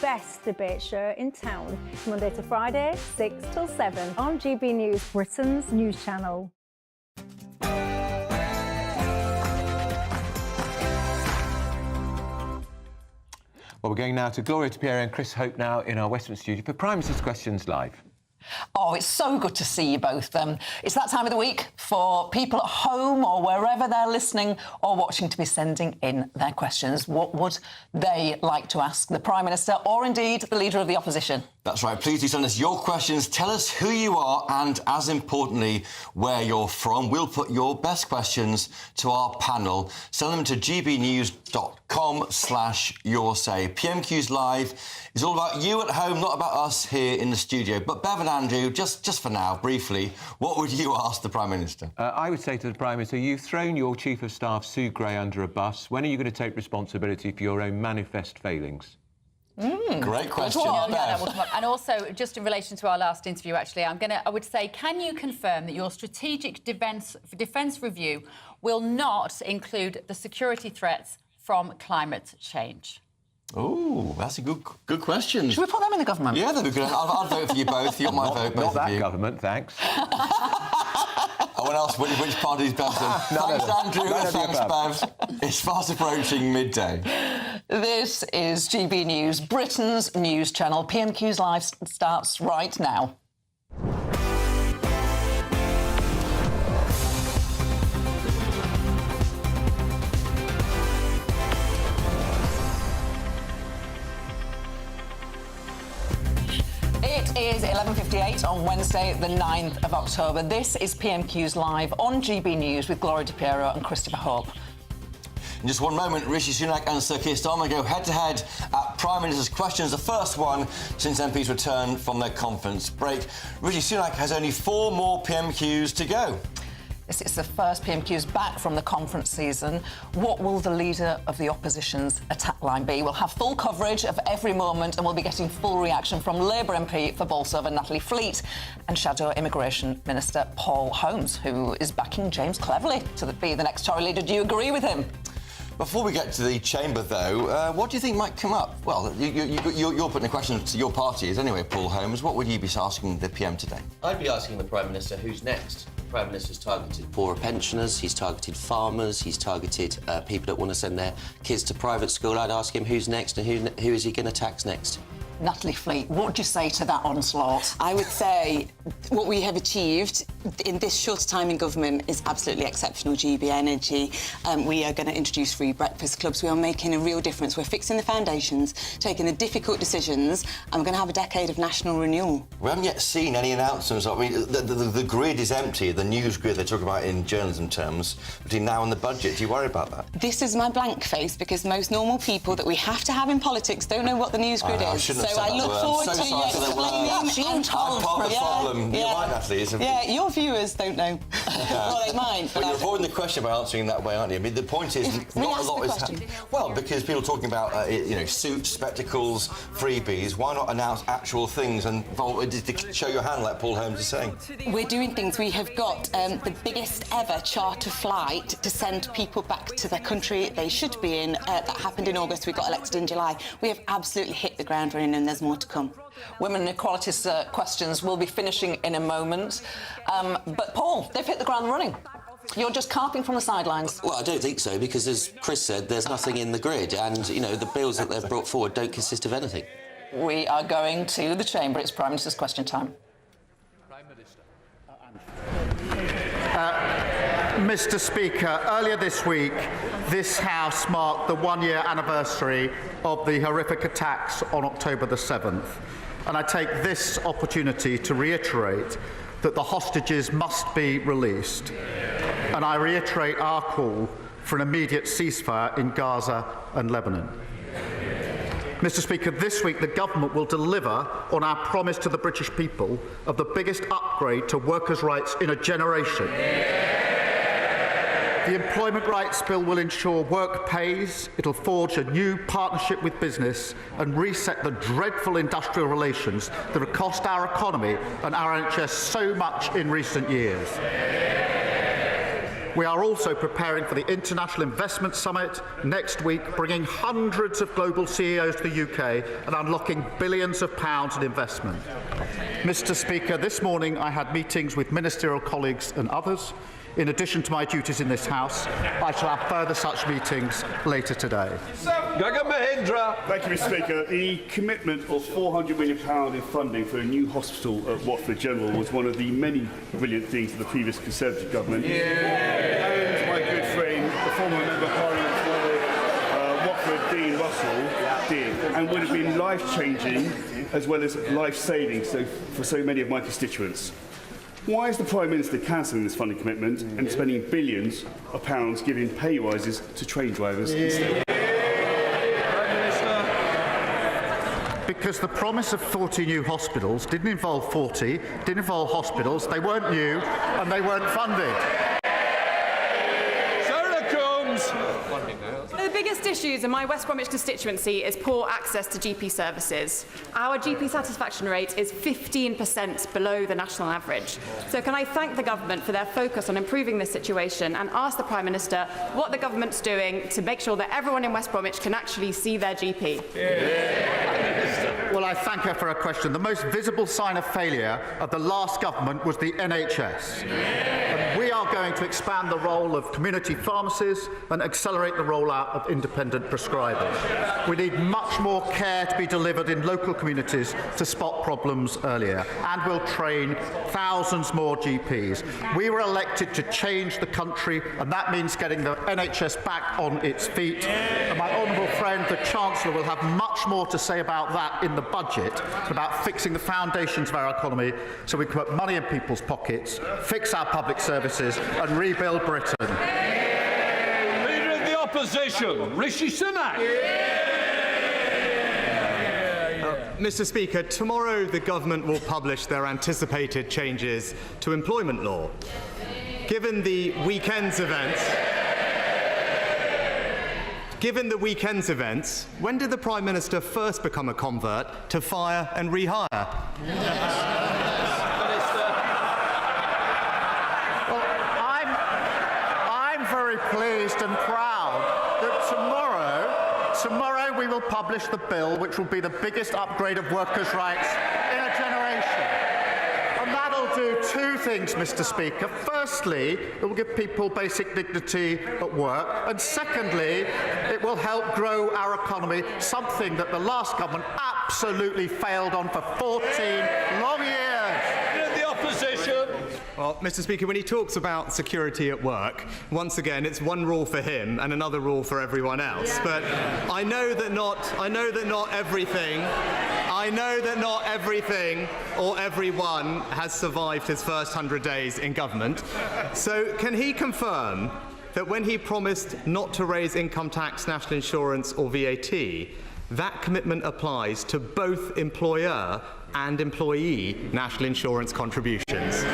best debate show in town, Monday to Friday, 6 till 7 on GB News, Britain's news channel. Well, we're going now to Gloria Tapiero and Chris Hope now in our Westminster studio for Prime Minister's Questions Live. Oh, it's so good to see you both. It's that time of the week for people at home or wherever they're listening or watching to be sending in their questions. What would they like to ask the Prime Minister or indeed the Leader of the Opposition? That's right. Please do send us your questions. Tell us who you are and, as importantly, where you're from. We'll put your best questions to our panel. Send them to gbnews.com/yoursay. PMQs Live is all about you at home, not about us here in the studio. But Bev and Andrew, just for now, briefly, what would you ask the Prime Minister? I would say to the Prime Minister, you've thrown your Chief of Staff, Sue Gray, under a bus. When are you going to take responsibility for your own manifest failings? Great question. Yeah, that will come up. And also, just in relation to our last interview, actually, I would say, can you confirm that your strategic defence review will not include the security threats from climate change? Oh, that's a good question. Should we put them in the government? Yeah, that'd be good. I'd vote for you both. You're my vote, both Not of that you. government, thanks. What else? Which party's better? Thanks, Andrew. Thanks, Bev. It's fast approaching midday. This is GB News, Britain's news channel. PMQs Live starts right now. It is 11:58 on Wednesday, the 9th of October. This is PMQs Live on GB News with Gloria Tapiero and Christopher Hope. In just one moment, Rishi Sunak and Sir Keir Starmer go head-to-head at Prime Minister's Questions, the first one since MPs returned from their conference break. Rishi Sunak has only 4 more PMQs to go. This is the first PMQs back from the conference season. What will the Leader of the Opposition's attack line be? We'll have full coverage of every moment and we'll be getting full reaction from Labour MP for Bolsover, Natalie Fleet, and Shadow Immigration Minister Paul Holmes, who is backing James Cleverly to be the next Tory leader. Do you agree with him? Before we get to the chamber, though, what do you think might come up? Well, you're putting a question to your parties anyway, Paul Holmes. What would you be asking the PM today? I'd be asking the Prime Minister who's next. The Prime Minister's targeted poorer pensioners, he's targeted farmers, he's targeted people that want to send their kids to private school. I'd ask him who's next and who is he going to tax next. Natalie Fleet, what do you say to that onslaught? I would say what we have achieved in this short time in government is absolutely exceptional. GB Energy, we are going to introduce free breakfast clubs. We are making a real difference. We're fixing the foundations, taking the difficult decisions, and we're going to have a decade of national renewal. We haven't yet seen any announcements. I mean, the grid is empty, the news grid they talk about in journalism terms, between now and the budget. Do you worry about that? This is my blank face because most normal people that we have to have in politics don't know what the news grid is. So I look forward to you explaining and part of the problem. You're right, Natalie. Yeah, your viewers don't know. Well, they might. But you're avoiding the question by answering that way, aren't you? I mean, the point is, not a lot is happening. Well, because people are talking about, suits, spectacles, freebies. Why not announce actual things and show your hand, like Paul Holmes is saying? We're doing things. We have got the biggest ever charter flight to send people back to the country they should be in. That happened in August. We got elected in July. We have absolutely hit the ground running, and there's more to come. Women and equalities questions will be finishing in a moment. But, Paul, they've hit the ground running. You're just carping from the sidelines. Well, I don't think so, because as Chris said, there's nothing in the grid, and, the bills that they've brought forward don't consist of anything. We are going to the chamber. It's Prime Minister's question time. Prime Minister. Mr. Speaker, earlier this week, this House marked the 1-year anniversary of the horrific attacks on October the 7th. And I take this opportunity to reiterate that the hostages must be released. And I reiterate our call for an immediate ceasefire in Gaza and Lebanon. Mr. Speaker, this week the government will deliver on our promise to the British people of the biggest upgrade to workers' rights in a generation. The Employment Rights Bill will ensure work pays, it'll forge a new partnership with business and reset the dreadful industrial relations that have cost our economy and our NHS so much in recent years. We are also preparing for the International Investment Summit next week, bringing hundreds of global CEOs to the UK and unlocking billions of pounds in investment. Mr. Speaker, this morning I had meetings with ministerial colleagues and others. In addition to my duties in this House, I shall have further such meetings later today. Thank you, Mr. Speaker. The commitment of £400 million in funding for a new hospital at Watford General was one of the many brilliant things of the previous Conservative government. And my good friend, the former Member of Parliament for Watford, Dean Russell, did, and would have been life-changing as well as life-saving for so many of my constituents. Why is the Prime Minister cancelling this funding commitment and spending billions of pounds giving pay rises to train drivers instead? Because the promise of 40 new hospitals didn't involve 40, didn't involve hospitals, they weren't new and they weren't funded. One of the biggest issues in my West Bromwich constituency is poor access to GP services. Our GP satisfaction rate is 15% below the national average. So can I thank the government for their focus on improving this situation and ask the Prime Minister what the government's doing to make sure that everyone in West Bromwich can actually see their GP? Well, I thank her for her question. The most visible sign of failure of the last government was the NHS. And we are going to expand the role of community pharmacies and accelerate the rollout of independent prescribers. We need much more care to be delivered in local communities to spot problems earlier, and we'll train thousands more GPs. We were elected to change the country, and that means getting the NHS back on its feet. And my honourable friend, the Chancellor, will have much more to say about that in the budget, about fixing the foundations of our economy so we can put money in people's pockets, fix our public services and rebuild Britain. Leader of the Opposition, Rishi Sunak. Mr. Speaker, tomorrow the government will publish their anticipated changes to employment law. Given the weekend's events, when did the Prime Minister first become a convert to fire and rehire? Well, I'm very pleased and proud that tomorrow we will publish the bill which will be the biggest upgrade of workers' rights in a generation. And that'll do two things, Mr. Speaker. Firstly, it will give people basic dignity at work. And secondly, it will help grow our economy, something that the last government absolutely failed on for 14 long years. The Opposition. Well, Mr. Speaker, when he talks about security at work, once again, it's one rule for him and another rule for everyone else. But I know that not everything or everyone has survived his first 100 days in government. So can he confirm that when he promised not to raise income tax, national insurance or VAT, that commitment applies to both employer and employee national insurance contributions?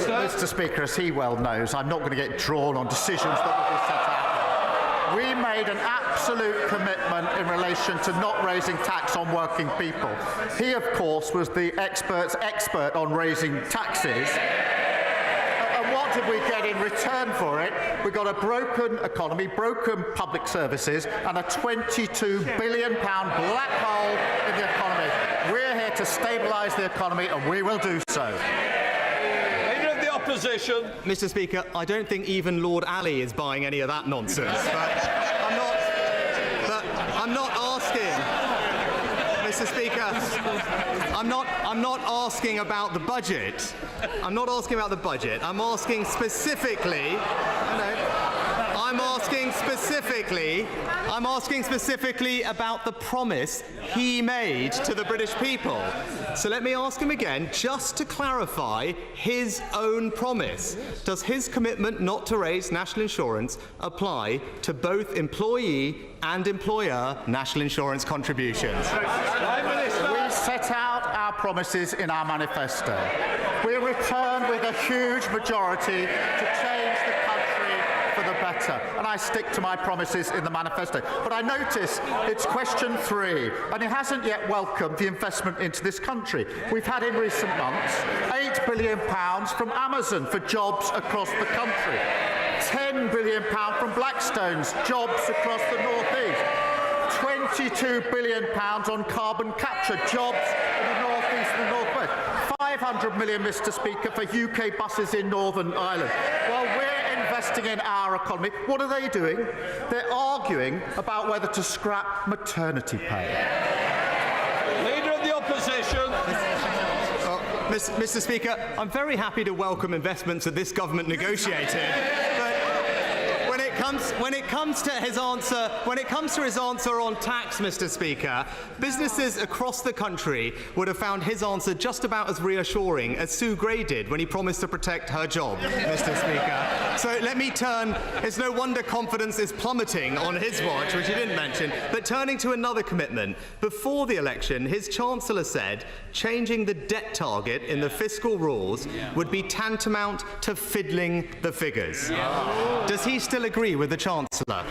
Mr. Speaker, as he well knows, I'm not going to get drawn on decisions that will be set out. We made an absolute commitment in relation to not raising tax on working people. He, of course, was the expert's expert on raising taxes. And what did we get in return for it? We got a broken economy, broken public services, and a £22 billion black hole in the economy. We're here to stabilise the economy, and we will do so. Opposition. Mr. Speaker, I don't think even Lord Ali is buying any of that nonsense. But I'm not asking, Mr. Speaker. I'm not asking about the budget. I'm not asking about the budget. I'm asking specifically. I'm asking specifically about the promise he made to the British people. So let me ask him again, just to clarify his own promise. Does his commitment not to raise national insurance apply to both employee and employer national insurance contributions? We set out our promises in our manifesto. We returned with a huge majority to change the country for the better, and I stick to my promises in the manifesto. But I notice it's question 3, and it hasn't yet welcomed the investment into this country. We've had in recent months £8 billion from Amazon for jobs across the country. £10 billion from Blackstone's jobs across the North East. £22 billion on carbon capture jobs in the North East and the North West. £500 million, Mr. Speaker, for UK buses in Northern Ireland. While we're investing in our economy, what are they doing? They're arguing about whether to scrap maternity pay. Leader of the Opposition. Mr. Speaker, I'm very happy to welcome investments that this government negotiated, but when it comes to his answer on tax, Mr. Speaker, businesses across the country would have found his answer just about as reassuring as Sue Gray did when he promised to protect her job, Mr. Speaker. So let me turn. It's no wonder confidence is plummeting on his watch, which he didn't mention. But turning to another commitment, before the election, his Chancellor said changing the debt target in the fiscal rules would be tantamount to fiddling the figures. Does he still agree with the Chancellor?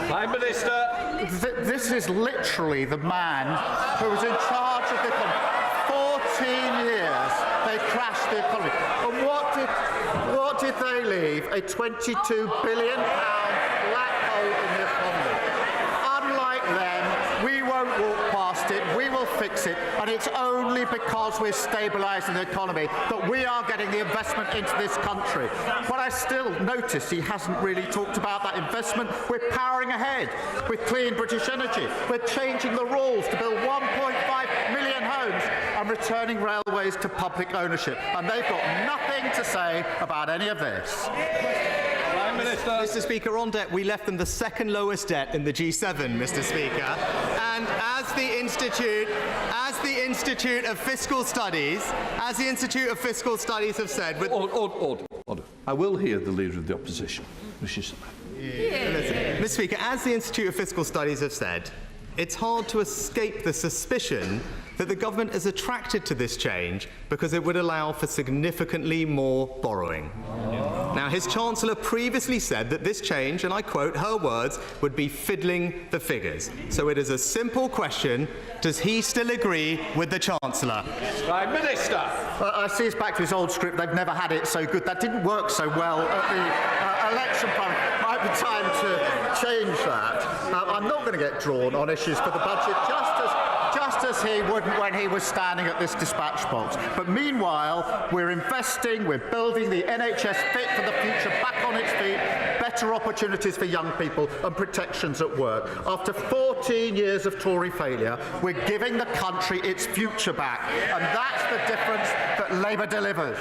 Prime Minister. This is literally the man who was in charge of the economy. 14 years they crashed the economy. And what did they leave? A £22 billion black hole in the economy. Unlike them, we won't walk past it, we will fix it, and it's only because we're stabilising the economy that we are getting the investment into this country. But I still notice he hasn't really talked about that investment. We're powering ahead with clean British energy. We're changing the rules to build 1.5 million homes and returning railways to public ownership. And they've got nothing to say about any of this. Mr. Speaker, on debt, we left them the second lowest debt in the G7, Mr. Speaker. And as the Institute of Fiscal Studies have said, Order. I will hear the Leader of the Opposition, Rishi Sunak. Mr. Speaker, as the Institute of Fiscal Studies have said, it's hard to escape the suspicion that the government is attracted to this change because it would allow for significantly more borrowing. Now, his Chancellor previously said that this change, and I quote her words, would be fiddling the figures. So it is a simple question: does he still agree with the Chancellor? Prime Minister. I see it's back to his old script. They've never had it so good. That didn't work so well at the election plan. Might be time to change that. I'm not going to get drawn on issues for the budget, just as he wouldn't when he was standing at this dispatch box. But meanwhile, we're investing, we're building the NHS fit for the future, back on its feet, better opportunities for young people and protections at work. After 14 years of Tory failure, we're giving the country its future back. And that's the difference that Labour delivers.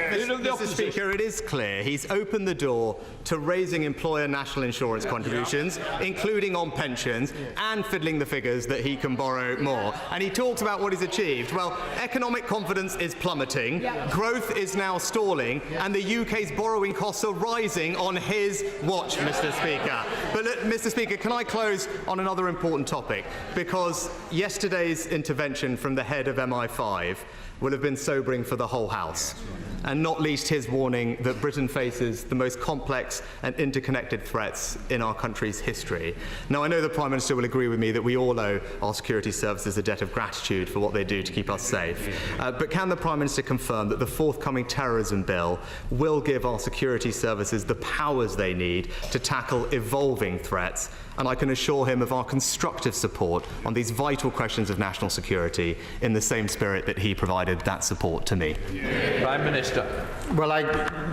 Mr. Speaker, it is clear he's opened the door to raising employer national insurance contributions, including on pensions, and fiddling the figures that he can borrow more. And he talks about what he's achieved. Well, economic confidence is plummeting, growth is now stalling, and the UK's borrowing costs are rising on his watch, Mr. Speaker. But, Mr. Speaker, can I close on another important topic? Because yesterday's intervention from the head of MI5 will have been sobering for the whole House, and not least his warning that Britain faces the most complex and interconnected threats in our country's history. Now, I know the Prime Minister will agree with me that we all owe our security services a debt of gratitude for what they do to keep us safe. But can the Prime Minister confirm that the forthcoming terrorism bill will give our security services the powers they need to tackle evolving threats? And I can assure him of our constructive support on these vital questions of national security in the same spirit that he provided that support to me. Prime Minister. Well, I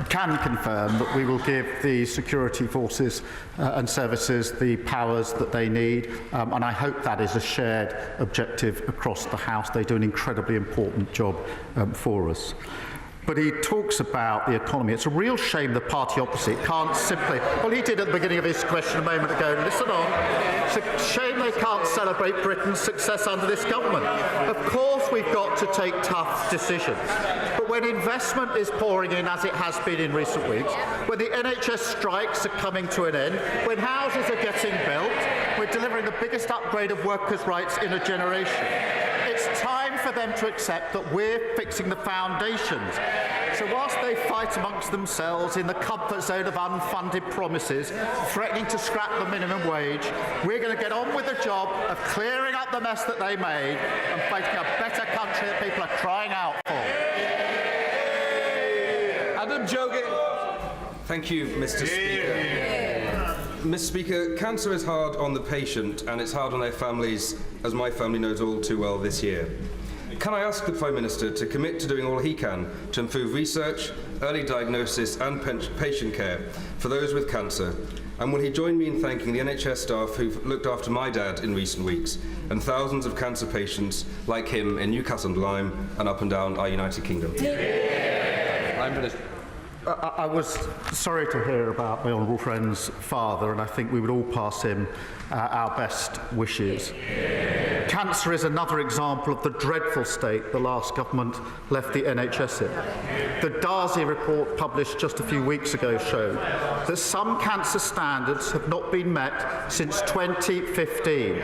can confirm that we will give the security forces and services the powers that they need, and I hope that is a shared objective across the House. They do an incredibly important job for us. But he talks about the economy. It's a real shame the party opposite can't simply... Well, he did at the beginning of his question a moment ago. Listen on. It's a shame they can't celebrate Britain's success under this government. Of course we've got to take tough decisions. But when investment is pouring in, as it has been in recent weeks, when the NHS strikes are coming to an end, when houses are getting built, we're delivering the biggest upgrade of workers' rights in a generation. It's time for them to accept that we're fixing the foundations. So whilst they fight amongst themselves in the comfort zone of unfunded promises, threatening to scrap the minimum wage, we're going to get on with the job of clearing up the mess that they made and making a better country that people are crying out for. Adam Jogi. Thank you, Mr. Speaker. Mr. Speaker, cancer is hard on the patient and it's hard on their families, as my family knows all too well this year. Can I ask the Prime Minister to commit to doing all he can to improve research, early diagnosis and patient care for those with cancer? And will he join me in thanking the NHS staff who've looked after my dad in recent weeks and thousands of cancer patients like him in Newcastle and Lyme and up and down our United Kingdom? Prime Minister. I was sorry to hear about my honourable friend's father, and I think we would all pass him our best wishes. Cancer is another example of the dreadful state the last government left the NHS in. The Darzi report published just a few weeks ago showed that some cancer standards have not been met since 2015,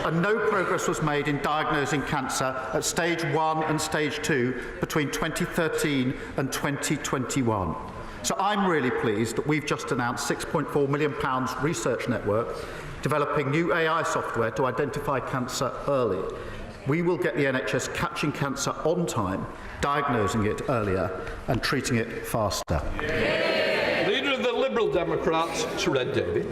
and no progress was made in diagnosing cancer at stage 1 and stage 2 between 2013 and 2021. So I'm really pleased that we've just announced £6.4 million research network developing new AI software to identify cancer early. We will get the NHS catching cancer on time, diagnosing it earlier and treating it faster. Leader of the Liberal Democrats, Sir Ed Davey.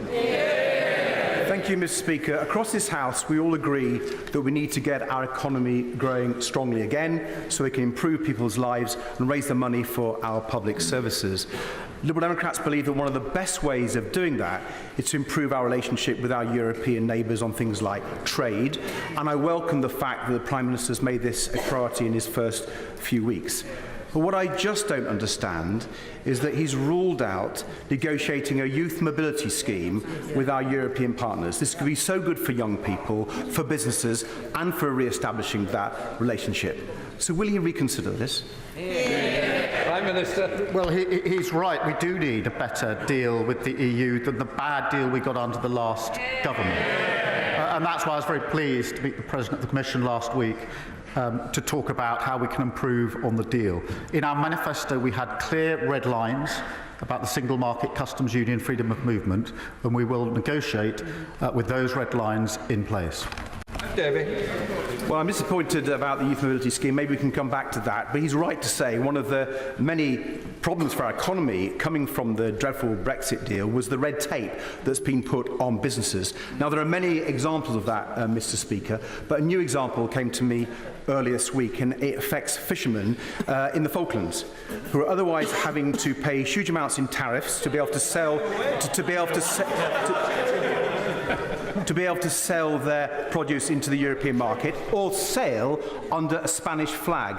Thank you, Mr. Speaker. Across this House, we all agree that we need to get our economy growing strongly again so we can improve people's lives and raise the money for our public services. Liberal Democrats believe that one of the best ways of doing that is to improve our relationship with our European neighbours on things like trade, and I welcome the fact that the Prime Minister has made this a priority in his first few weeks. But what I just don't understand is that he's ruled out negotiating a youth mobility scheme with our European partners. This could be so good for young people, for businesses, and for re-establishing that relationship. So will he reconsider this? Prime Minister. Well, he's right. We do need a better deal with the EU than the bad deal we got under the last government. And that's why I was very pleased to meet the President of the Commission last week to talk about how we can improve on the deal. In our manifesto, we had clear red lines about the single market, customs union, freedom of movement, and we will negotiate with those red lines in place. David. Well, I'm disappointed about the youth mobility scheme. Maybe we can come back to that. But he's right to say one of the many problems for our economy coming from the dreadful Brexit deal was the red tape that's been put on businesses. Now, there are many examples of that, Mr. Speaker, but a new example came to me earlier this week, and it affects fishermen in the Falklands, who are otherwise having to pay huge amounts in tariffs to be able to sell to be able to sell their produce into the European market or sail under a Spanish flag.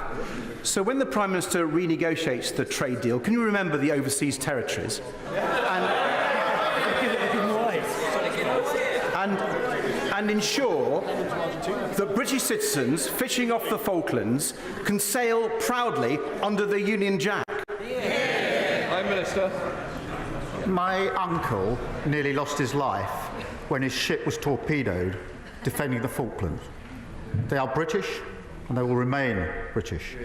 So when the Prime Minister renegotiates the trade deal, can you remember the overseas territories? And ensure that British citizens fishing off the Falklands can sail proudly under the Union Jack? Prime Minister. My uncle nearly lost his life when his ship was torpedoed defending the Falklands. They are British and they will remain British.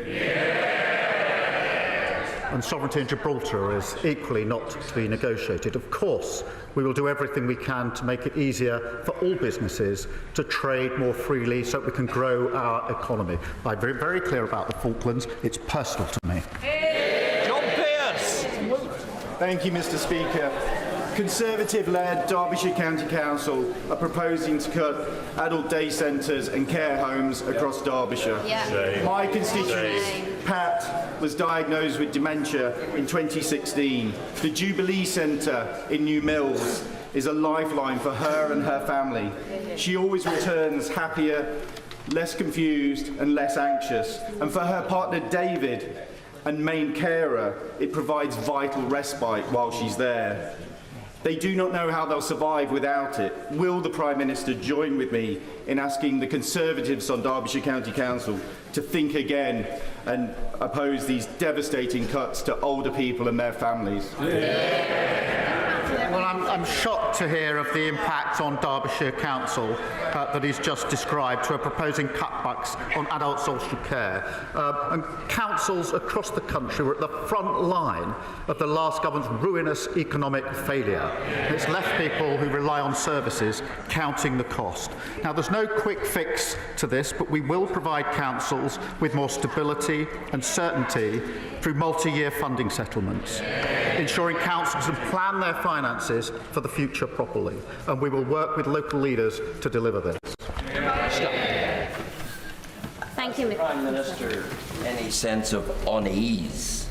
And sovereignty in Gibraltar is equally not to be negotiated. Of course, we will do everything we can to make it easier for all businesses to trade more freely so we can grow our economy. I'm very, very clear about the Falklands. It's personal to me. John Pearce. Thank you, Mr. Speaker. Conservative-led Derbyshire County Council are proposing to cut adult day centres and care homes across Derbyshire. Yeah. My constituent, Pat, was diagnosed with dementia in 2016. The Jubilee Centre in New Mills is a lifeline for her and her family. She always returns happier, less confused and less anxious. And for her partner, David, and main carer, it provides vital respite while she's there. They do not know how they'll survive without it. Will the Prime Minister join with me in asking the Conservatives on Derbyshire County Council to think again and oppose these devastating cuts to older people and their families? Well, I'm shocked to hear of the impact on Derbyshire Council that he's just described, who are proposing cutbacks on adult social care. And councils across the country were at the front line of the last government's ruinous economic failure. It's left people who rely on services counting the cost. Now, there's no quick fix to this, but we will provide councils with more stability and certainty through multi-year funding settlements, ensuring councils can plan their finances for the future properly. And we will work with local leaders to deliver this. Thank you, Prime Minister any sense of unease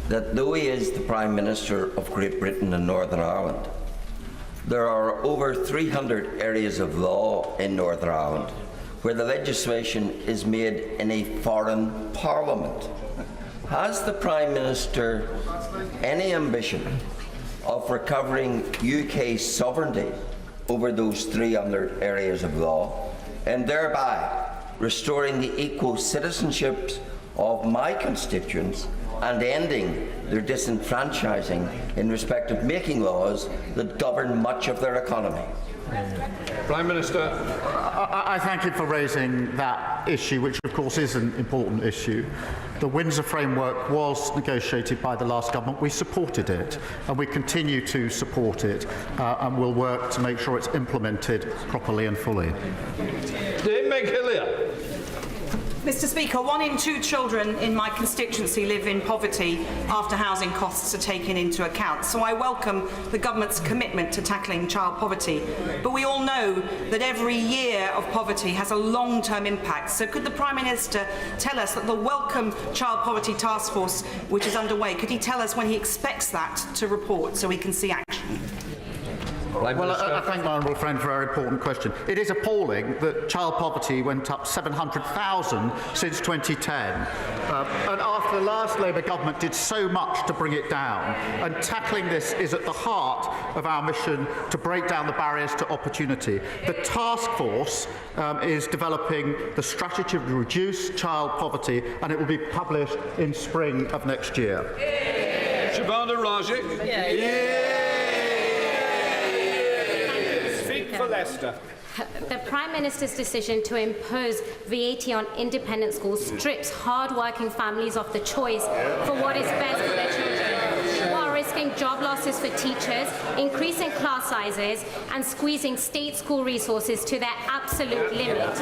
that though he is the Prime Minister of Great Britain and Northern Ireland, there are over 300 areas of law in Northern Ireland where the legislation is made in a foreign parliament? Has the Prime Minister any ambition of recovering UK sovereignty over those 300 areas of law and thereby restoring the equal citizenships of my constituents and ending their disenfranchising in respect of making laws that govern much of their economy? Prime Minister. I thank him for raising that issue, which of course is an important issue. The Windsor Framework was negotiated by the last government. We supported it, and we continue to support it, and will work to make sure it's implemented properly and fully. Mr. Speaker, 1 in 2 children in my constituency live in poverty after housing costs are taken into account. So I welcome the government's commitment to tackling child poverty. But we all know that every year of poverty has a long-term impact. So could the Prime Minister tell us that the welcome Child Poverty Task Force, which is underway, could he tell us when he expects that to report so we can see action? Well, I thank my honourable friend for a very important question. It is appalling that child poverty went up 700,000 since 2010. And after the last Labour government did so much to bring it down, and tackling this is at the heart of our mission to break down the barriers to opportunity. The task force is developing the strategy to reduce child poverty, and it will be published in spring of next year. Shabana Rajic. For Leicester. The Prime Minister's decision to impose VAT on independent schools strips hard-working families of the choice for what is best for their children, while risking job losses for teachers, increasing class sizes, and squeezing state school resources to their absolute limit.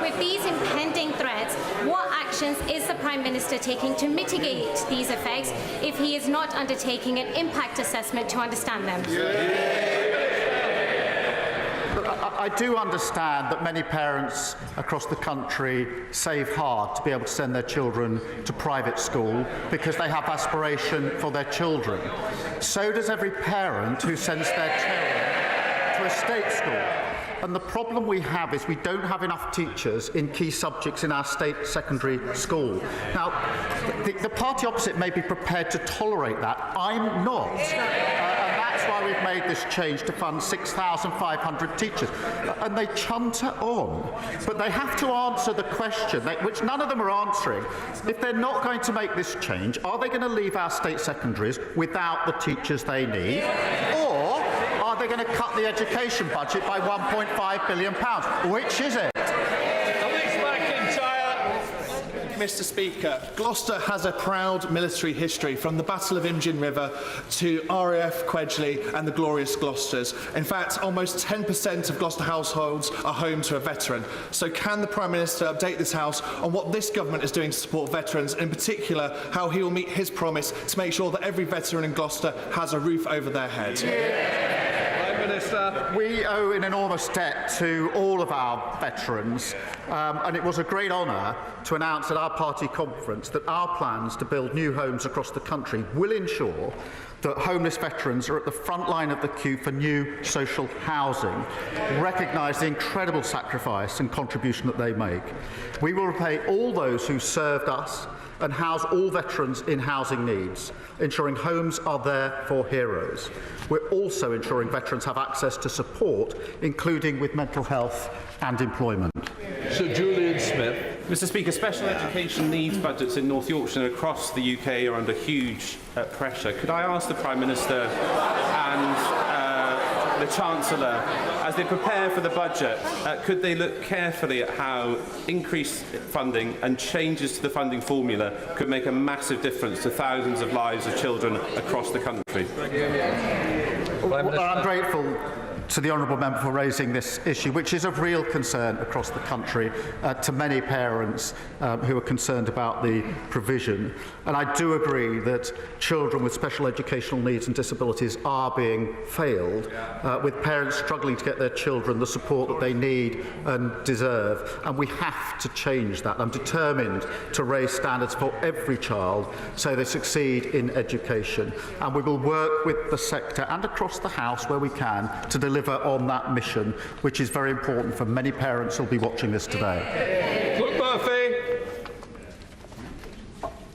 With these impending threats, what actions is the Prime Minister taking to mitigate these effects if he is not undertaking an impact assessment to understand them? I do understand that many parents across the country save hard to be able to send their children to private school because they have aspiration for their children. So does every parent who sends their children to a state school. And the problem we have is we don't have enough teachers in key subjects in our state secondary school. Now, the party opposite may be prepared to tolerate that. I'm not. And that's why we've made this change to fund 6,500 teachers. And they chunter on. But they have to answer the question, which none of them are answering. If they're not going to make this change, are they going to leave our state secondaries without the teachers they need? Or are they going to cut the education budget by £1.5 billion? Which is it? Mr. Speaker, Gloucester has a proud military history, from the Battle of Imjin River to RAF Quedgley and the Glorious Gloucesters. In fact, almost 10% of Gloucester households are home to a veteran. So can the Prime Minister update this House on what this government is doing to support veterans, in particular how he will meet his promise to make sure that every veteran in Gloucester has a roof over their head? We owe an enormous debt to all of our veterans, and it was a great honour to announce at our party conference that our plans to build new homes across the country will ensure that homeless veterans are at the front line of the queue for new social housing, recognise the incredible sacrifice and contribution that they make. We will repay all those who served us and house all veterans in housing needs, ensuring homes are there for heroes. We're also ensuring veterans have access to support, including with mental health and employment. Sir Julian Smith. Mr. Speaker, special education needs budgets in North Yorkshire and across the UK are under huge pressure. Could I ask the Prime Minister and the Chancellor, as they prepare for the budget, could they look carefully at how increased funding and changes to the funding formula could make a massive difference to thousands of lives of children across the country? Well, I'm grateful to the honourable member for raising this issue, which is of real concern across the country to many parents who are concerned about the provision. And I do agree that children with special educational needs and disabilities are being failed, with parents struggling to get their children the support that they need and deserve. And we have to change that. I'm determined to raise standards for every child so they succeed in education. And we will work with the sector and across the House where we can to deliver on that mission, which is very important for many parents who will be watching this today. Luke Murphy.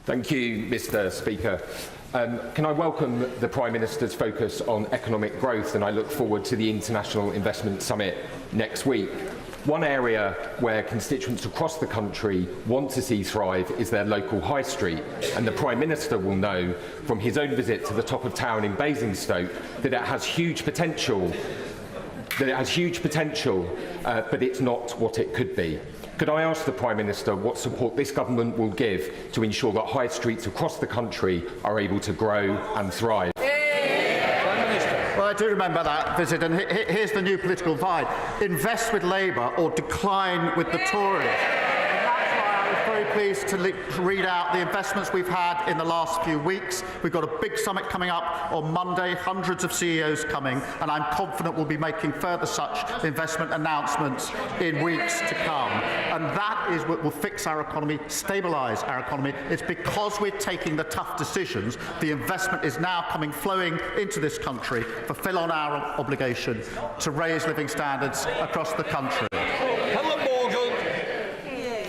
Thank you, Mr. Speaker. Can I welcome the Prime Minister's focus on economic growth, and I look forward to the International Investment Summit next week. One area where constituents across the country want to see thrive is their local high street, and the Prime Minister will know from his own visit to the top of town in Basingstoke that it has huge potential, but it's not what it could be. Could I ask the Prime Minister what support this government will give to ensure that high streets across the country are able to grow and thrive? Well, I do remember that visit, and here's the new political divide. Invest with Labour or decline with the Tories. And that's why I was very pleased to read out the investments we've had in the last few weeks. We've got a big summit coming up on Monday, hundreds of CEOs coming, and I'm confident we'll be making further such investment announcements in weeks to come. And that is what will fix our economy, stabilise our economy. It's because we're taking the tough decisions. The investment is now flowing into this country, fulfil on our obligation to raise living standards across the country.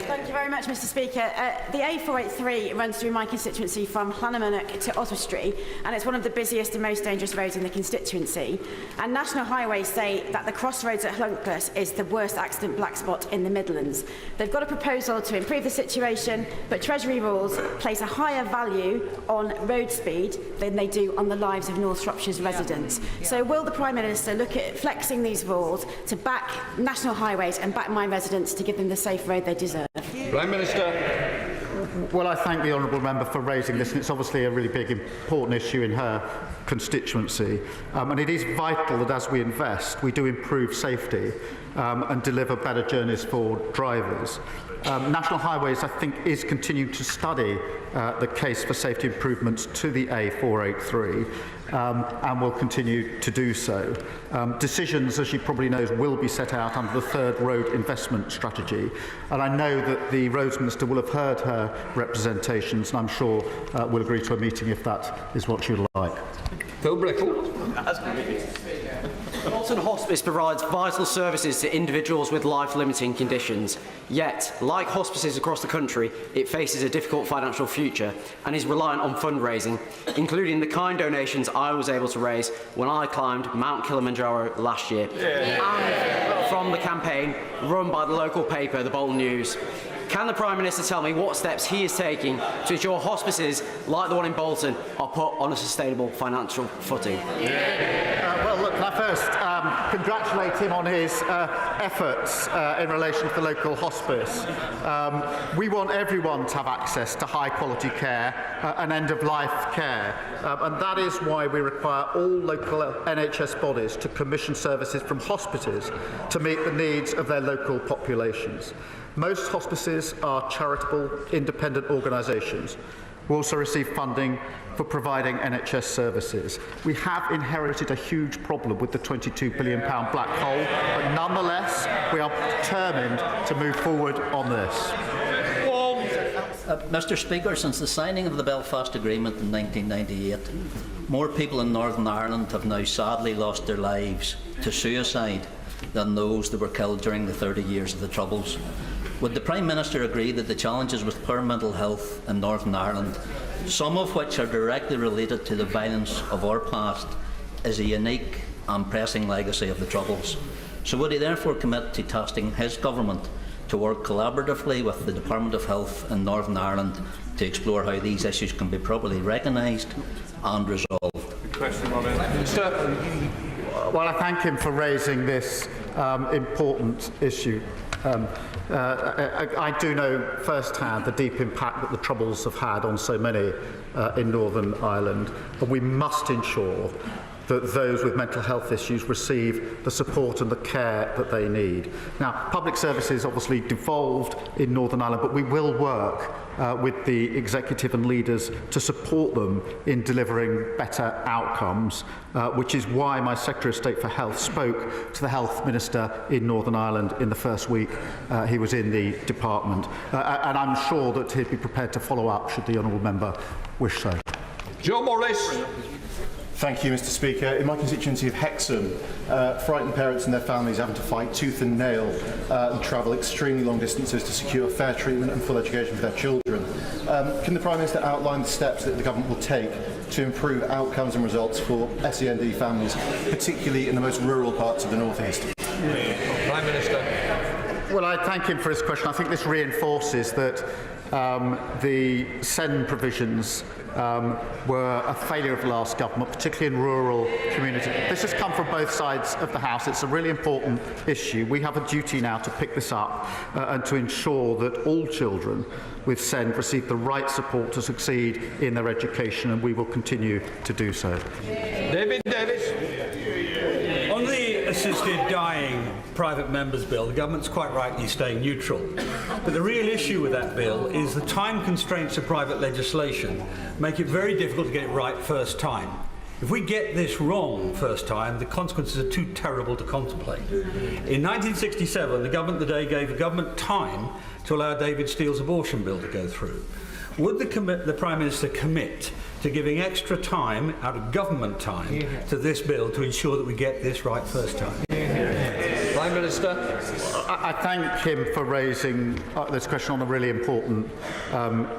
Thank you very much, Mr. Speaker. The A483 runs through my constituency from Llanymynech to Oswestry, and it's one of the busiest and most dangerous roads in the constituency. And National Highways say that the crossroads at Llunkless is the worst accident black spot in the Midlands. They've got a proposal to improve the situation, but Treasury rules place a higher value on road speed than they do on the lives of North Shropshire's residents. So will the Prime Minister look at flexing these rules to back National Highways and back my residents to give them the safe road they deserve? Prime Minister. Well, I thank the honourable member for raising this, and it's obviously a really big, important issue in her constituency. And it is vital that as we invest, we do improve safety and deliver better journeys for drivers. National Highways, I think, is continuing to study the case for safety improvements to the A483 and will continue to do so. Decisions, as she probably knows, will be set out under the third road investment strategy, and I know that the Roads Minister will have heard her representations, and I'm sure will agree to a meeting if that is what she would like. Phil Brickle. Bolton Hospice provides vital services to individuals with life-limiting conditions. Yet, like hospices across the country, it faces a difficult financial future and is reliant on fundraising, including the kind donations I was able to raise when I climbed Mount Kilimanjaro last year. And from the campaign run by the local paper, the Bolton News. Can the Prime Minister tell me what steps he is taking to ensure hospices like the one in Bolton are put on a sustainable financial footing? Well, look, can I first congratulate him on his efforts in relation to the local hospice. We want everyone to have access to high-quality care and end-of-life care, and that is why we require all local NHS bodies to commission services from hospices to meet the needs of their local populations. Most hospices are charitable, independent organisations who also receive funding for providing NHS services. We have inherited a huge problem with the £22 billion black hole, but nonetheless, we are determined to move forward on this. Mr. Speaker, since the signing of the Belfast Agreement in 1998, more people in Northern Ireland have now sadly lost their lives to suicide than those that were killed during the 30 years of the Troubles. Would the Prime Minister agree that the challenges with poor mental health in Northern Ireland, some of which are directly related to the violence of our past, is a unique and pressing legacy of the Troubles? So would he therefore commit to tasking his government to work collaboratively with the Department of Health in Northern Ireland to explore how these issues can be properly recognised and resolved? Question, Minister. Well, I thank him for raising this important issue. I do know firsthand the deep impact that the Troubles have had on so many in Northern Ireland, and we must ensure that those with mental health issues receive the support and the care that they need. Now, public services obviously devolved in Northern Ireland, but we will work with the executive and leaders to support them in delivering better outcomes, which is why my Secretary of State for Health spoke to the Health Minister in Northern Ireland in the first week he was in the department. And I'm sure that he'd be prepared to follow up should the honourable member wish so. Joe Morris. Thank you, Mr. Speaker. In my constituency of Hexham, frightened parents and their families having to fight tooth and nail and travel extremely long distances to secure fair treatment and full education for their children. Can the Prime Minister outline the steps that the government will take to improve outcomes and results for SEND families, particularly in the most rural parts of the North East? Prime Minister. Well, I thank him for his question. I think this reinforces that the SEND provisions were a failure of the last government, particularly in rural communities. This has come from both sides of the House. It's a really important issue. We have a duty now to pick this up and to ensure that all children with SEND receive the right support to succeed in their education, and we will continue to do so. David Davis. On the assisted dying private members bill, the government's quite rightly staying neutral. But the real issue with that bill is the time constraints of private legislation make it very difficult to get it right first time. If we get this wrong first time, the consequences are too terrible to contemplate. In 1967, the government the day gave the government time to allow David Steele's abortion bill to go through. Would the Prime Minister commit to giving extra time, out of government time, to this bill to ensure that we get this right first time? Prime Minister. I thank him for raising this question on a really important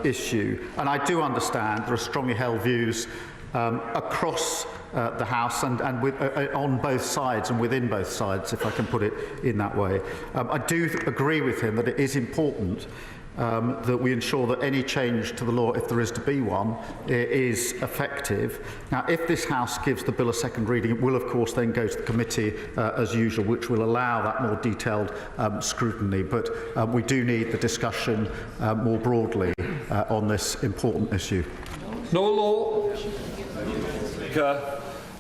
issue. And I do understand there are strongly held views across the House and on both sides and within both sides, if I can put it in that way. I do agree with him that it is important that we ensure that any change to the law, if there is to be one, is effective. Now, if this House gives the bill a second reading, it will, of course, then go to the committee as usual, which will allow that more detailed scrutiny. But we do need the discussion more broadly on this important issue. No law.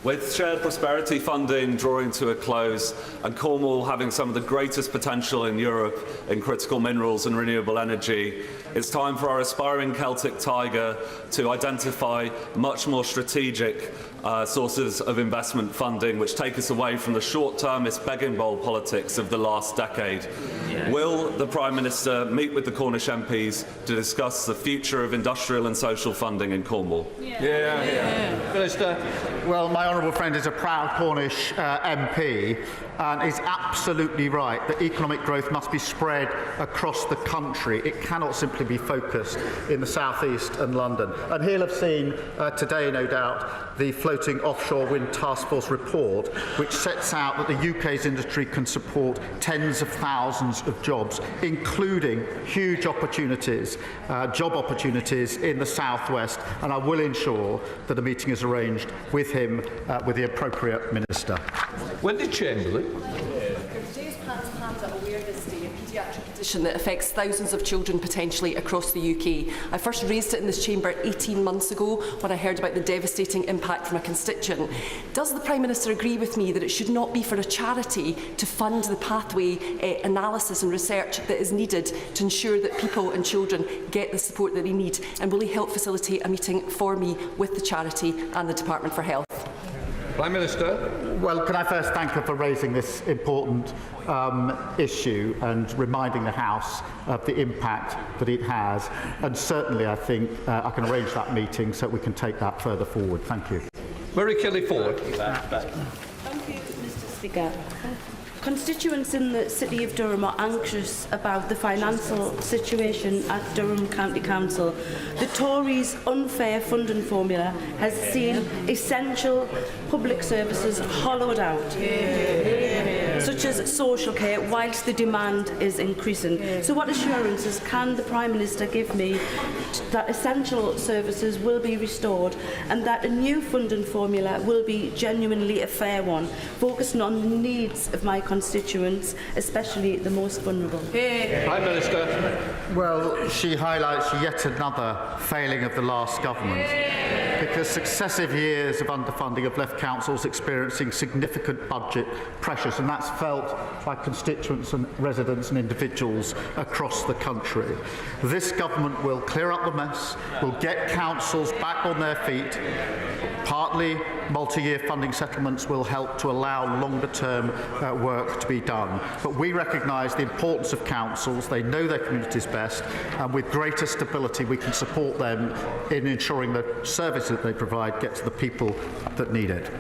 With shared prosperity funding drawing to a close and Cornwall having some of the greatest potential in Europe in critical minerals and renewable energy, it's time for our aspiring Celtic tiger to identify much more strategic sources of investment funding which take us away from the short-termist begging bowl politics of the last decade. Will the Prime Minister meet with the Cornish MPs to discuss the future of industrial and social funding in Cornwall? Minister. Well, my honourable friend is a proud Cornish MP and is absolutely right that economic growth must be spread across the country. It cannot simply be focused in the South East and London. And he'll have seen today, no doubt, the Floating Offshore Wind Task Force report, which sets out that the UK's industry can support tens of thousands of jobs, including huge opportunities, job opportunities in the South West. And I will ensure that a meeting is arranged with him, with the appropriate minister. Wendy Chamberlain. Today's plans are aware this day a paediatric condition that affects thousands of children potentially across the UK. I first raised it in this chamber 18 months ago when I heard about the devastating impact from a constituent. Does the Prime Minister agree with me that it should not be for a charity to fund the pathway analysis and research that is needed to ensure that people and children get the support that they need? And will he help facilitate a meeting for me with the charity and the Department for Health? Prime Minister. Well, can I first thank her for raising this important issue and reminding the House of the impact that it has. And certainly, I think I can arrange that meeting so we can take that further forward. Thank you. Murray Kelly-Ford. Thank you, Mr. Speaker. Constituents in the City of Durham are anxious about the financial situation at Durham County Council. The Tories' unfair funding formula has seen essential public services hollowed out, such such as social care, whilst the demand is increasing. So what assurances can the Prime Minister give me that essential services will be restored and that a new funding formula will be genuinely a fair one, focusing on the needs of my constituents, especially the most vulnerable? Prime Minister. Well, she highlights yet another failing of the last government, because successive years of underfunding have left councils experiencing significant budget pressures, and that's felt by constituents and residents and individuals across the country. This government will clear up the mess, will get councils back on their feet. Partly, multi-year funding settlements will help to allow longer-term work to be done. But we recognise the importance of councils. They know their communities best, and with greater stability we can support them in ensuring the services that they provide get to the people that need it.